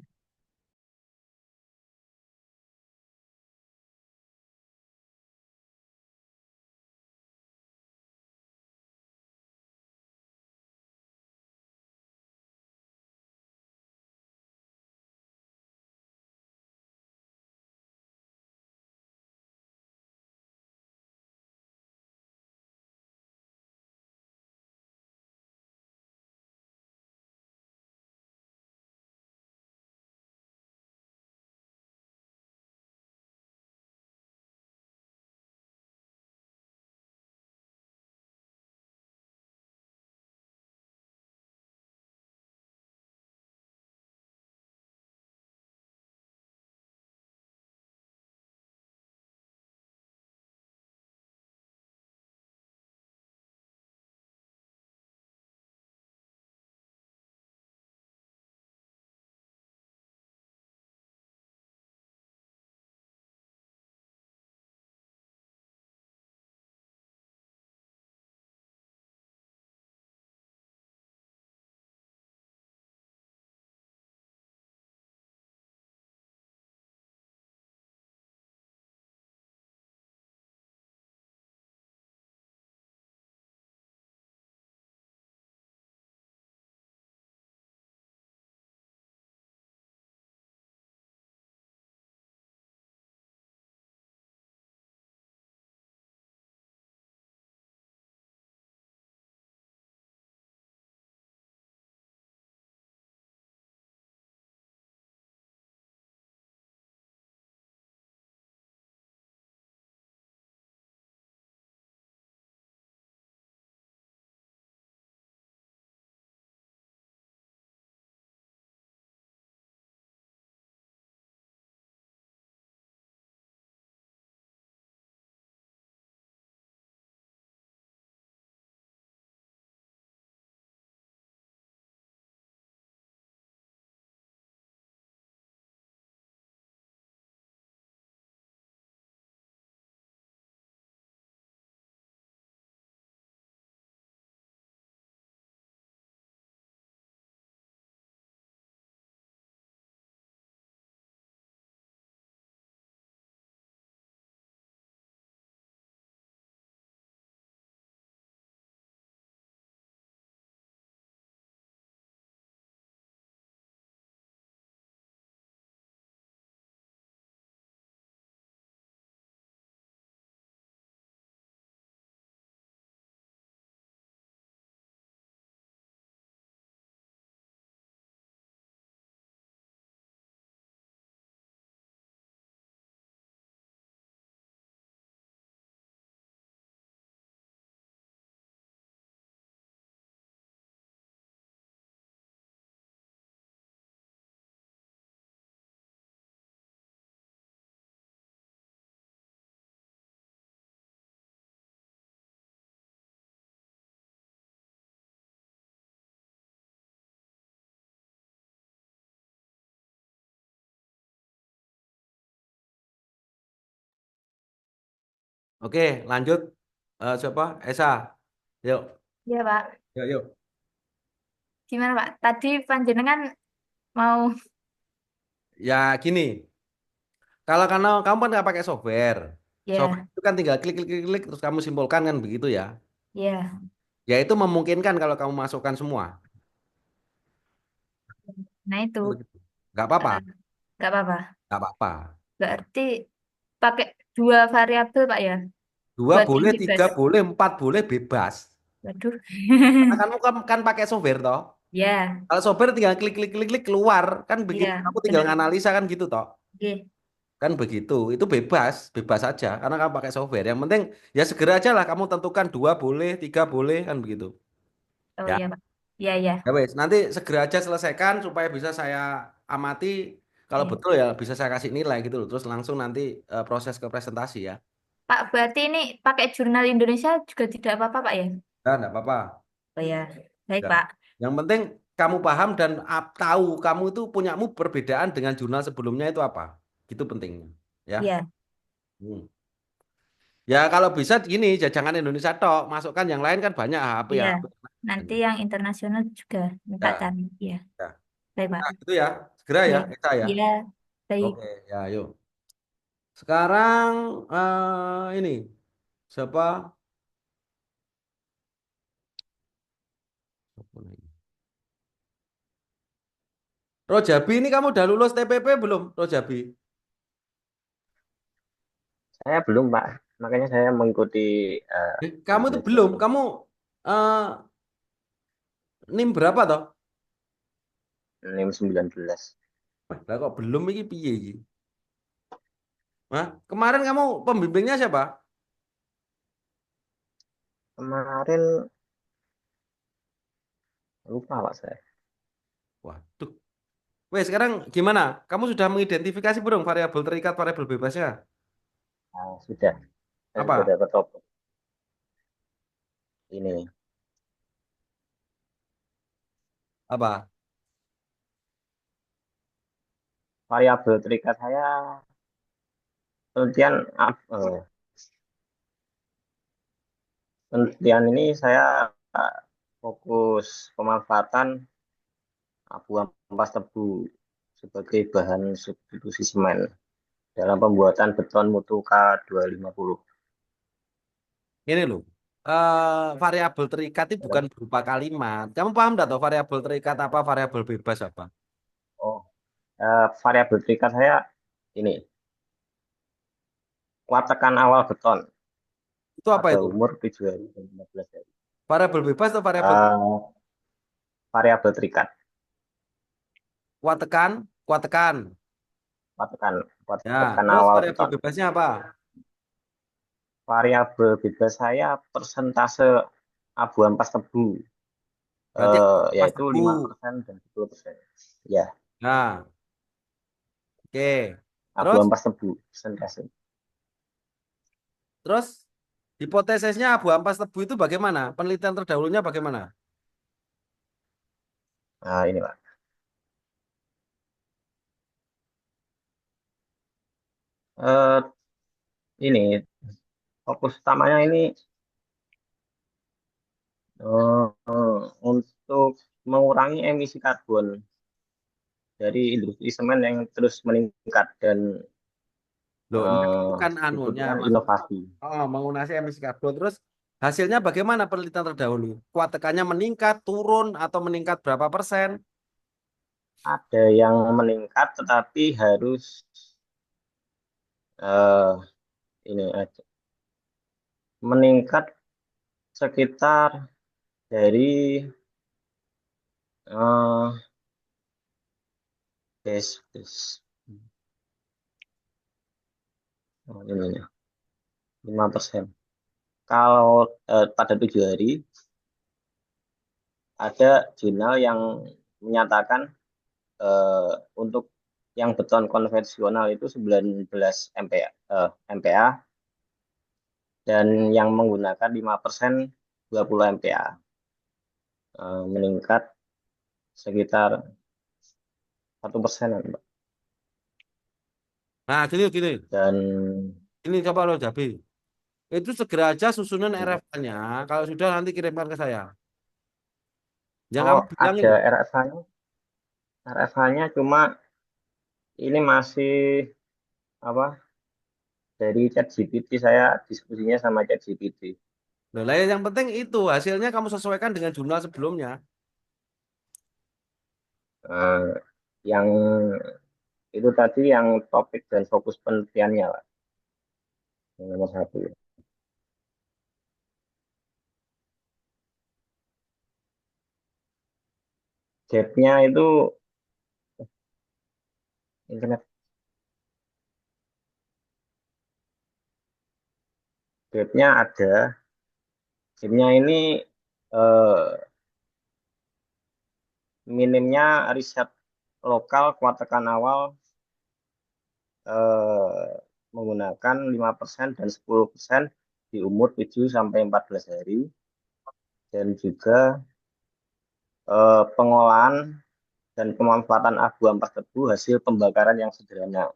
Oke, lanjut. Siapa? Esa. Yuk, Ya, Pak. yuk, yuk. Gimana, Pak? Tadi panjenengan mau Ya gini, kalau karena kamu kan nggak pakai software, software ya, itu kan tinggal klik, klik, klik, klik, terus kamu simpulkan kan begitu ya. ya. Ya itu memungkinkan kalau kamu masukkan semua. Nah, itu Kan begitu. Nggak apa-apa, eh, nggak apa-apa. nggak apa-apa. Berarti pakai dua variabel, Pak ya, Dua buat yang boleh, bebas. tiga boleh, empat boleh, bebas. Waduh. Karena kamu kan pakai software toh. Ya, Kalau software tinggal klik, klik, klik, klik keluar kan begitu. iya, Kamu tinggal benar. nganalisa kan gitu toh. Oke. Kan begitu. Itu bebas, bebas aja. Karena kamu pakai software. Yang penting ya segera aja lah kamu tentukan dua boleh, tiga boleh kan begitu. Oh Ya. iya, Pak. Iya, iya. Ya wes, nanti segera aja selesaikan supaya bisa saya amati. Kalau Oke. betul ya bisa saya kasih nilai gitu loh. Terus langsung nanti proses ke presentasi ya. Pak, berarti ini pakai jurnal Indonesia juga tidak apa-apa, Pak ya? Ya, enggak apa-apa. Oh ya, baik, Ya. Pak. Yang penting kamu paham dan tahu kamu itu punyamu perbedaan dengan jurnal sebelumnya itu apa. Gitu pentingnya. Ya. Iya, Hmm. Ya kalau bisa gini, jangan Indonesia tok, masukkan yang lain kan banyak HP iya. ya. Nanti yang internasional juga minta Ya, cari. Iya, ya. baik, Pak. Nah, itu ya. Segera ya, Baik. kita ya. Iya, baik. Oke, ya yuk. Sekarang ini siapa? Rojabi ini kamu udah lulus TPP belum, Rojabi? Saya belum, Pak. Makanya saya mengikuti Kamu itu belajar belum. ini. Kamu eh, NIM berapa toh? NIM 19. Wah, lah kok belum iki piye iki? Hah? Kemarin kamu pembimbingnya siapa? Kemarin lupa, Pak, saya. Waduh. Wes, sekarang gimana? Kamu sudah mengidentifikasi belum variabel terikat, variabel bebasnya? Nah, sudah. Saya sudah Apa? dapat topik ini. Apa? Variabel terikat saya penelitian penelitian ini saya fokus pemanfaatan abu ampas tebu sebagai bahan substitusi semen dalam pembuatan beton mutu K250. Ini loh. Variabel terikat itu bukan berupa kalimat. Kamu paham enggak tuh variabel terikat apa, variabel bebas apa? Oh, variabel terikat saya ini kuat tekan awal beton Itu apa pada itu? umur 7 hari dan 15 hari. Variabel bebas atau variabel Eh, variabel terikat, kuat tekan, kuat tekan. kuat tekan, kuat Ya, tekan terus awal variabel beton. bebasnya apa? Variabel bebas saya persentase abu ampas tebu, Berarti pas yaitu tebu. 5% dan 10%. Ya, Nah, oke. abu Terus, ampas tebu persentase. terus hipotesisnya abu ampas tebu itu bagaimana? Penelitian terdahulunya bagaimana? Nah, ini Pak. Eh, ini fokus utamanya ini untuk mengurangi emisi karbon dari industri semen yang terus meningkat dan Loh, ini kan bukan anunya, dibutuhkan maksudnya inovasi. menggunakan emisi karbon. Terus hasilnya bagaimana penelitian terdahulu? Kuat tekannya meningkat, turun, atau meningkat berapa persen? Ada yang meningkat tetapi harus eh, ini aja meningkat sekitar dari eh, ini 5%. Kalau pada 7 hari ada jurnal yang menyatakan untuk yang beton konvensional itu 19 MPa, MPa dan yang menggunakan 5% 20 MPa, meningkat sekitar 1%, Mbak. Nah, gini, gini. Dan Ini coba lo Jabi. Itu segera aja susunan Iya. RFA-nya. Kalau sudah nanti kirimkan ke saya. Yang Oh, kamu bilang ada itu. RFA-nya. RFA-nya cuma ini masih apa? Dari ChatGPT, saya diskusinya sama ChatGPT. Nah, lah, yang penting itu hasilnya kamu sesuaikan dengan jurnal sebelumnya. Eh, yang itu tadi yang topik dan fokus penelitiannya, Pak. Yang nomor satu. Gap-nya itu internet. Gap-nya ada. Gap-nya ini eh, minimnya riset lokal kuartal awal menggunakan 5% dan 10% di umur 7 sampai 14 hari, dan juga pengolahan dan pemanfaatan abu ampas tebu hasil pembakaran yang sederhana.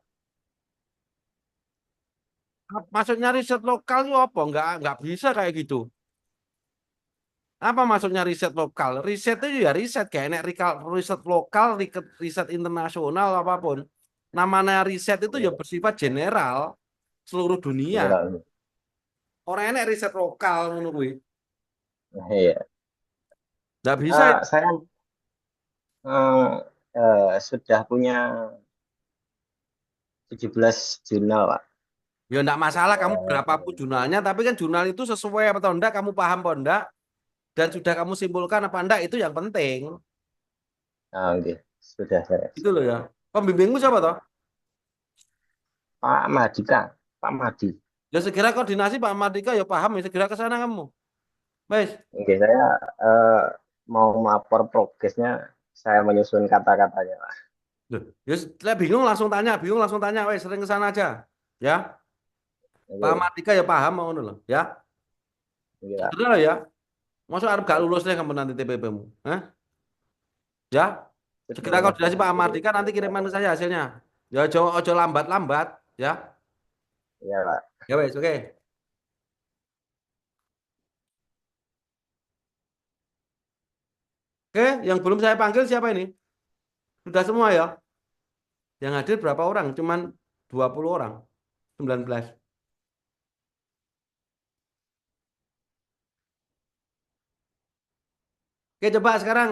Maksudnya riset lokal itu apa? Nggak bisa kayak gitu. Apa maksudnya riset lokal? Riset itu ya riset kayak enek riset lokal, riset internasional apapun. Namanya riset itu ya bersifat general seluruh dunia. General. Orang enek riset lokal ngono kuwi. Nah, iya. Nggak bisa itu. Saya sudah punya 17 jurnal, Pak. Ya enggak masalah kamu berapapun jurnalnya, tapi kan jurnal itu sesuai apa enggak, kamu paham apa enggak, dan sudah kamu simpulkan apa enggak, itu yang penting. Nah, oke. Sudah saya. Itu loh ya. Pembimbingmu siapa toh? Pak Mahadika, Pak Mahdi. Ya segera koordinasi Pak Mardika ya paham ya segera ke sana kamu. Wes. Oke, saya eh, mau melapor progresnya, saya menyusun kata-katanya, Pak. Loh, ya bingung langsung tanya, wes sering ke sana aja. Ya. Pak Oke, Mardika ya paham mau ngono loh, ya. oke, Pak. Segera lah ya. Masuk harus gak lulus deh kamu nanti TPP-mu. Hah? Ya. Segera koordinasi Pak Mardika nanti kirimkan ke saya hasilnya. Ya ojo lambat-lambat, ya. Iya, Pak. Ya wes, oke. Oke, yang belum saya panggil siapa ini? Sudah semua ya? Yang hadir berapa orang? Cuman 20 orang. 19. Oke, coba sekarang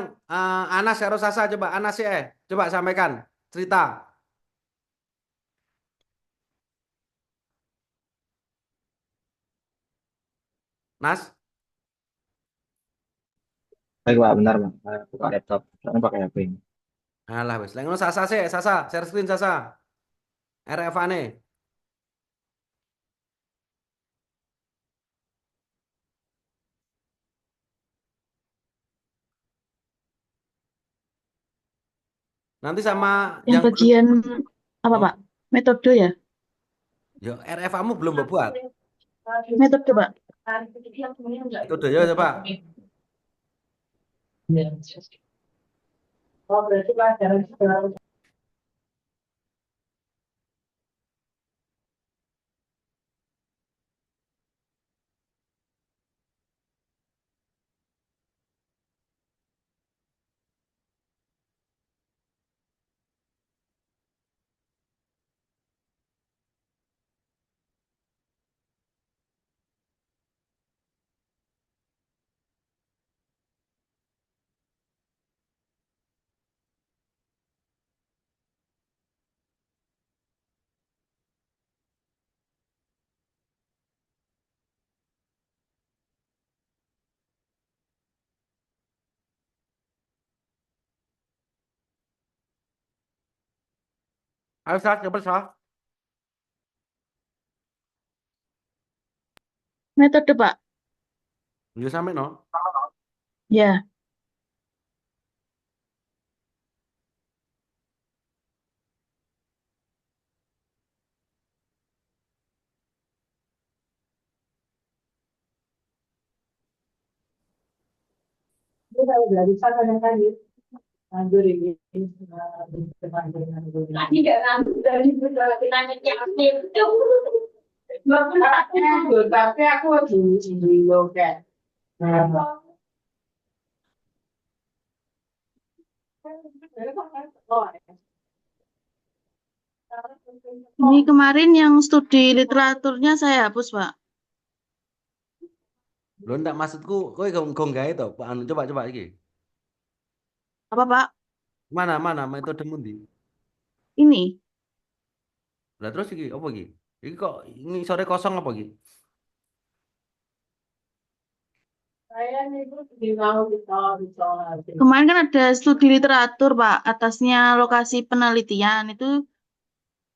Anas Herosasa coba Anas ya, coba sampaikan cerita. Nas, Baik Pak, bentar Pak. Saya buka laptop. Soalnya pakai HP ini. alah wes. Lengono Sasa sih, Sasa, share screen Sasa. RFA nih. Nanti sama Yang yang belum, bagian apa oh, Pak? Metode ya? ya RFA-mu belum buat. Metode Pak. Itu deh ya coba. Oh, berarti pelajaran Ayo Sas, coba Sas. metode Pak. Ya sampai no. Ya. Ini kalau nggak bisa kadang-kadang nganggur ini. Tadi nggak nganggur dari kita nanya itu. Tapi aku di loket. Ini kemarin yang studi literaturnya saya hapus, Pak. Lo ndak maksudku, kowe gong gawe to, Pak. Coba coba iki. Apa, Pak? Mana metode ndi? Ini. Lah terus iki apa iki? Iki kok ini sore kosong apa iki? Saya nih di mau di Kemarin kan ada studi literatur, Pak. Atasnya lokasi penelitian itu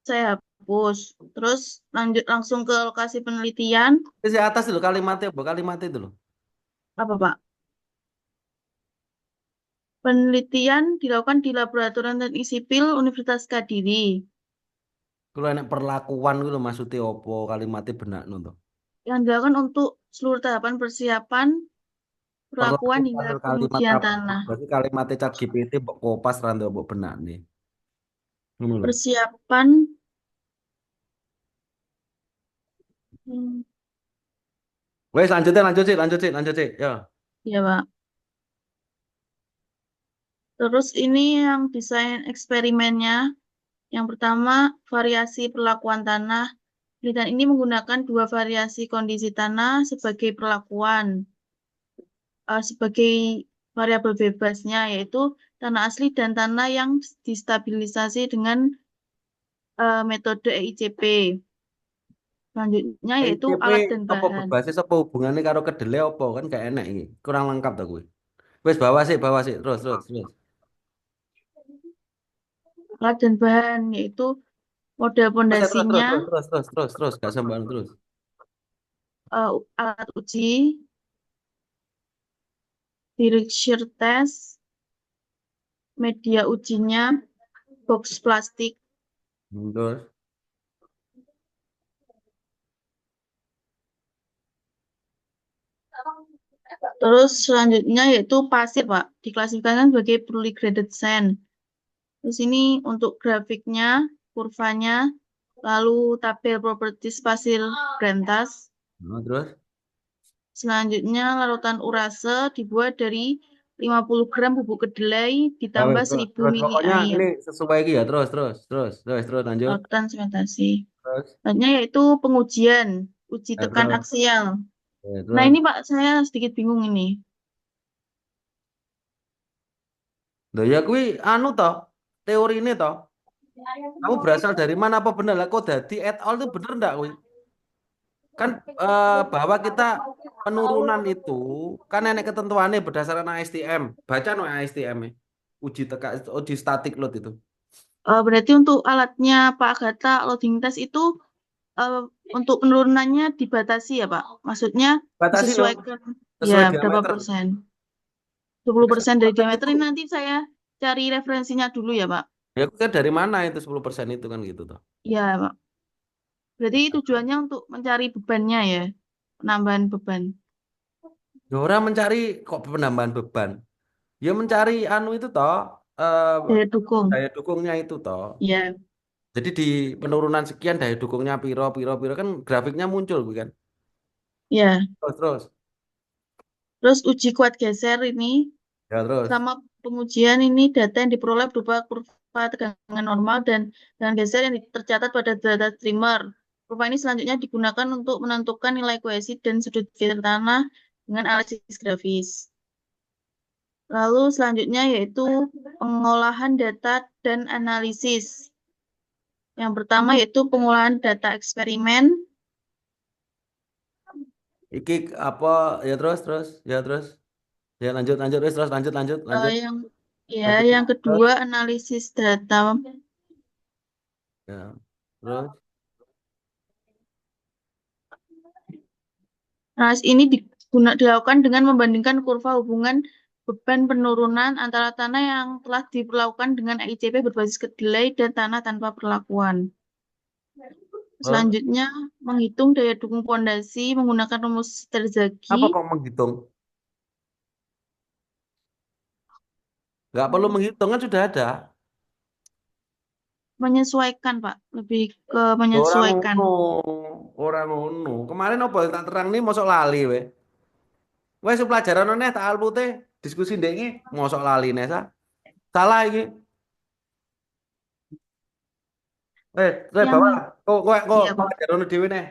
saya hapus. Terus lanjut langsung ke lokasi penelitian. Di atas itu kalimatnya apa? Kalimatnya itu loh. Apa, Pak? Penelitian dilakukan di Laboratorium Teknik Sipil Universitas Kediri. Kalau enak perlakuan itu maksudnya apa? Kalimatnya benar to. Yang dilakukan untuk seluruh tahapan persiapan, perlakuan hingga Perlakuan kalimat pengujian apa? tanah. Berarti kalimatnya ChatGPT mbok kopas ra ndok mbok benak nih. Ngono lho. Persiapan Wes lanjut sih. Ya. ya, Pak. Terus ini yang desain eksperimennya. Yang pertama, variasi perlakuan tanah. Penelitian ini menggunakan dua variasi kondisi tanah sebagai perlakuan, sebagai variabel bebasnya, yaitu tanah asli dan tanah yang distabilisasi dengan metode EICP. Selanjutnya yaitu ITP alat dan apa bahan. berbasis apa hubungannya karo kedelai apa kan gak enak ini. Kurang lengkap ta kuwi. Wes bawa sih. Terus. Alat dan bahan yaitu model pondasinya, Terus. Gak sembarang terus. alat uji, Dirkshire test, media ujinya, box plastik. Terus. Terus selanjutnya yaitu pasir, Pak. Diklasifikasikan sebagai poorly graded sand. Terus ini untuk grafiknya, kurvanya, lalu tabel properties pasir Brantas. Terus. Selanjutnya larutan urase dibuat dari 50 gram bubuk kedelai ditambah 1000 Terus mili pokoknya air. ini sesuai iki ya. Terus lanjut. Larutan sementasi. Terus. Selanjutnya yaitu pengujian, uji Ya, tekan terus. aksial. Ya, Nah terus. ini Pak, saya sedikit bingung ini. Loh ya kuwi anu toh, teori ini toh. Kamu berasal dari mana apa bener lah kok dadi et al itu bener enggak kuwi? Kan bahwa kita penurunan itu kan nenek ketentuannya berdasarkan ASTM. Baca no ASTM -nya. Uji statik load itu. Berarti untuk alatnya Pak Agatha loading test itu untuk penurunannya dibatasi ya Pak? Maksudnya Batasi no, disesuaikan sesuai ya berapa diameter. persen? 20% dari 10% diameter itu ini nanti saya cari referensinya dulu ya Pak. ya kan dari mana itu 10% itu kan gitu toh. Ya Pak. Berarti tujuannya untuk mencari bebannya ya, penambahan beban. Ya orang mencari kok penambahan beban. Ya mencari anu itu toh Daya dukung. daya dukungnya itu toh. Ya, Jadi di penurunan sekian daya dukungnya piro kan grafiknya muncul kan. ya. Terus. Terus uji kuat geser ini Ya terus. sama pengujian ini data yang diperoleh berupa kurva tegangan normal dan dengan geser yang tercatat pada data streamer. Kurva ini selanjutnya digunakan untuk menentukan nilai kohesi dan sudut geser tanah dengan analisis grafis. Lalu selanjutnya yaitu pengolahan data dan analisis. Yang pertama yaitu pengolahan data eksperimen. Iki apa ya terus. Ya lanjut wes terus lanjut. Yang kedua analisis data. Ya. Terus Analisis ini dilakukan dengan membandingkan kurva hubungan beban penurunan antara tanah yang telah diperlakukan dengan EICP berbasis kedelai dan tanah tanpa perlakuan. Selanjutnya, menghitung daya dukung pondasi menggunakan rumus Terzaghi. apa kok menghitung? Nggak perlu menghitung kan sudah ada. Menyesuaikan, Pak. Lebih ke Orang menyesuaikan. ngono. Orang ngono. Kemarin apa yang tak terang nih mosok lali we. Wes pelajaran neh tak alpute diskusi ndek iki mosok lali neh sa. Salah iki. Yang Bawa kok iya Pak. pelajaran dhewe neh.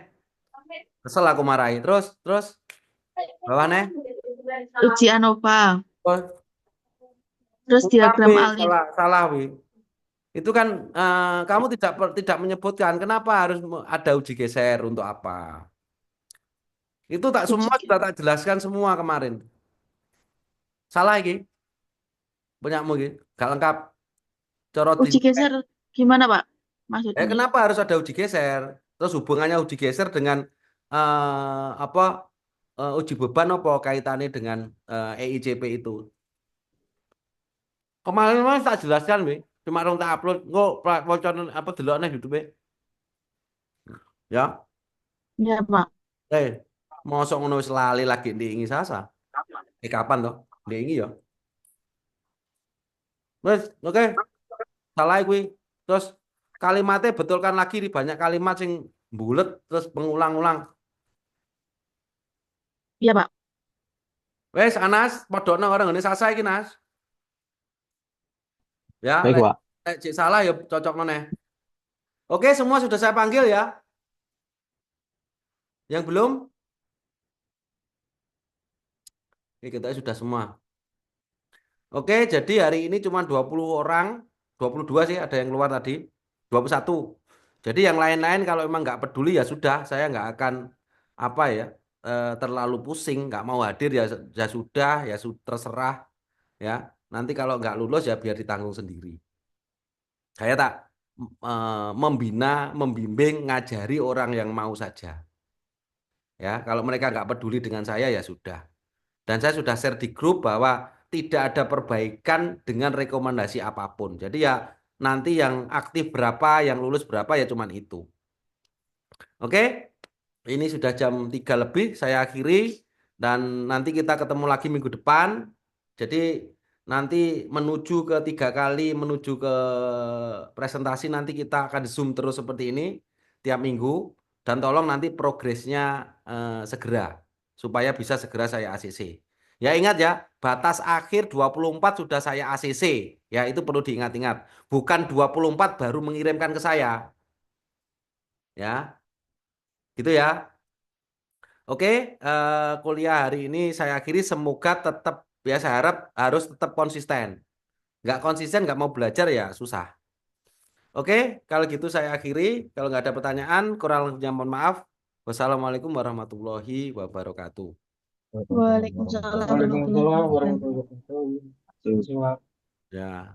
Kesel aku marahi. Terus bawa neh. Uji ANOVA, Oh, terus diagram Wi, ALIF. salah wi. Itu kan kamu tidak menyebutkan kenapa harus ada uji geser untuk apa. Itu tak semua sudah tak jelaskan semua kemarin. Salah iki. Punyamu iki. Gak lengkap. Cara Uji geser gimana Pak? Maksudnya? kenapa harus ada uji geser? Terus hubungannya uji geser dengan apa uji beban apa kaitannya dengan EICP itu? Kemarin mas tak jelaskan wi. Cuma rong tak upload. Kok wacan apa delok nang YouTube. Ya. Ya Pak. Mosok ngono wis lali lagi ndingi sasa. Kapan toh? Ndingi ya. Wes, oke. Salah kuwi. Terus kalimatnya betulkan lagi di banyak kalimat sing bulet terus mengulang-ulang. Iya Pak. Wes Anas, padha orang ngene sasa iki Nas. Ya, Baik, Pak. cek salah ya cocok meneh. Oke, semua sudah saya panggil ya. Yang belum? Oke, kita sudah semua. Oke, jadi hari ini cuma 20 orang, 22 sih ada yang keluar tadi, 21. Jadi yang lain-lain kalau memang nggak peduli ya sudah, saya nggak akan apa ya terlalu pusing, nggak mau hadir ya sudah, ya terserah ya. Nanti kalau nggak lulus ya biar ditanggung sendiri. Saya tak membina, membimbing, ngajari orang yang mau saja. Ya, kalau mereka nggak peduli dengan saya ya sudah. Dan saya sudah share di grup bahwa tidak ada perbaikan dengan rekomendasi apapun. Jadi ya nanti yang aktif berapa, yang lulus berapa ya cuman itu. Oke, ini sudah jam 3 lebih, saya akhiri. Dan nanti kita ketemu lagi minggu depan. Jadi nanti menuju ke 3 kali, menuju ke presentasi nanti kita akan Zoom terus seperti ini tiap minggu. Dan tolong nanti progresnya segera, supaya bisa segera saya ACC. Ya ingat ya, batas akhir 24 sudah saya ACC. Ya itu perlu diingat-ingat. Bukan 24 baru mengirimkan ke saya. Ya, gitu ya. Oke, kuliah hari ini saya akhiri. Semoga tetap, ya saya harap harus tetap konsisten. Nggak konsisten, nggak mau belajar ya susah. Oke, kalau gitu saya akhiri. Kalau nggak ada pertanyaan, kurang lebihnya mohon maaf. Wassalamualaikum warahmatullahi wabarakatuh. Waalaikumsalam Waalaikumsalam warahmatullahi warahmatullahi wabarakatuh. Terima Ya.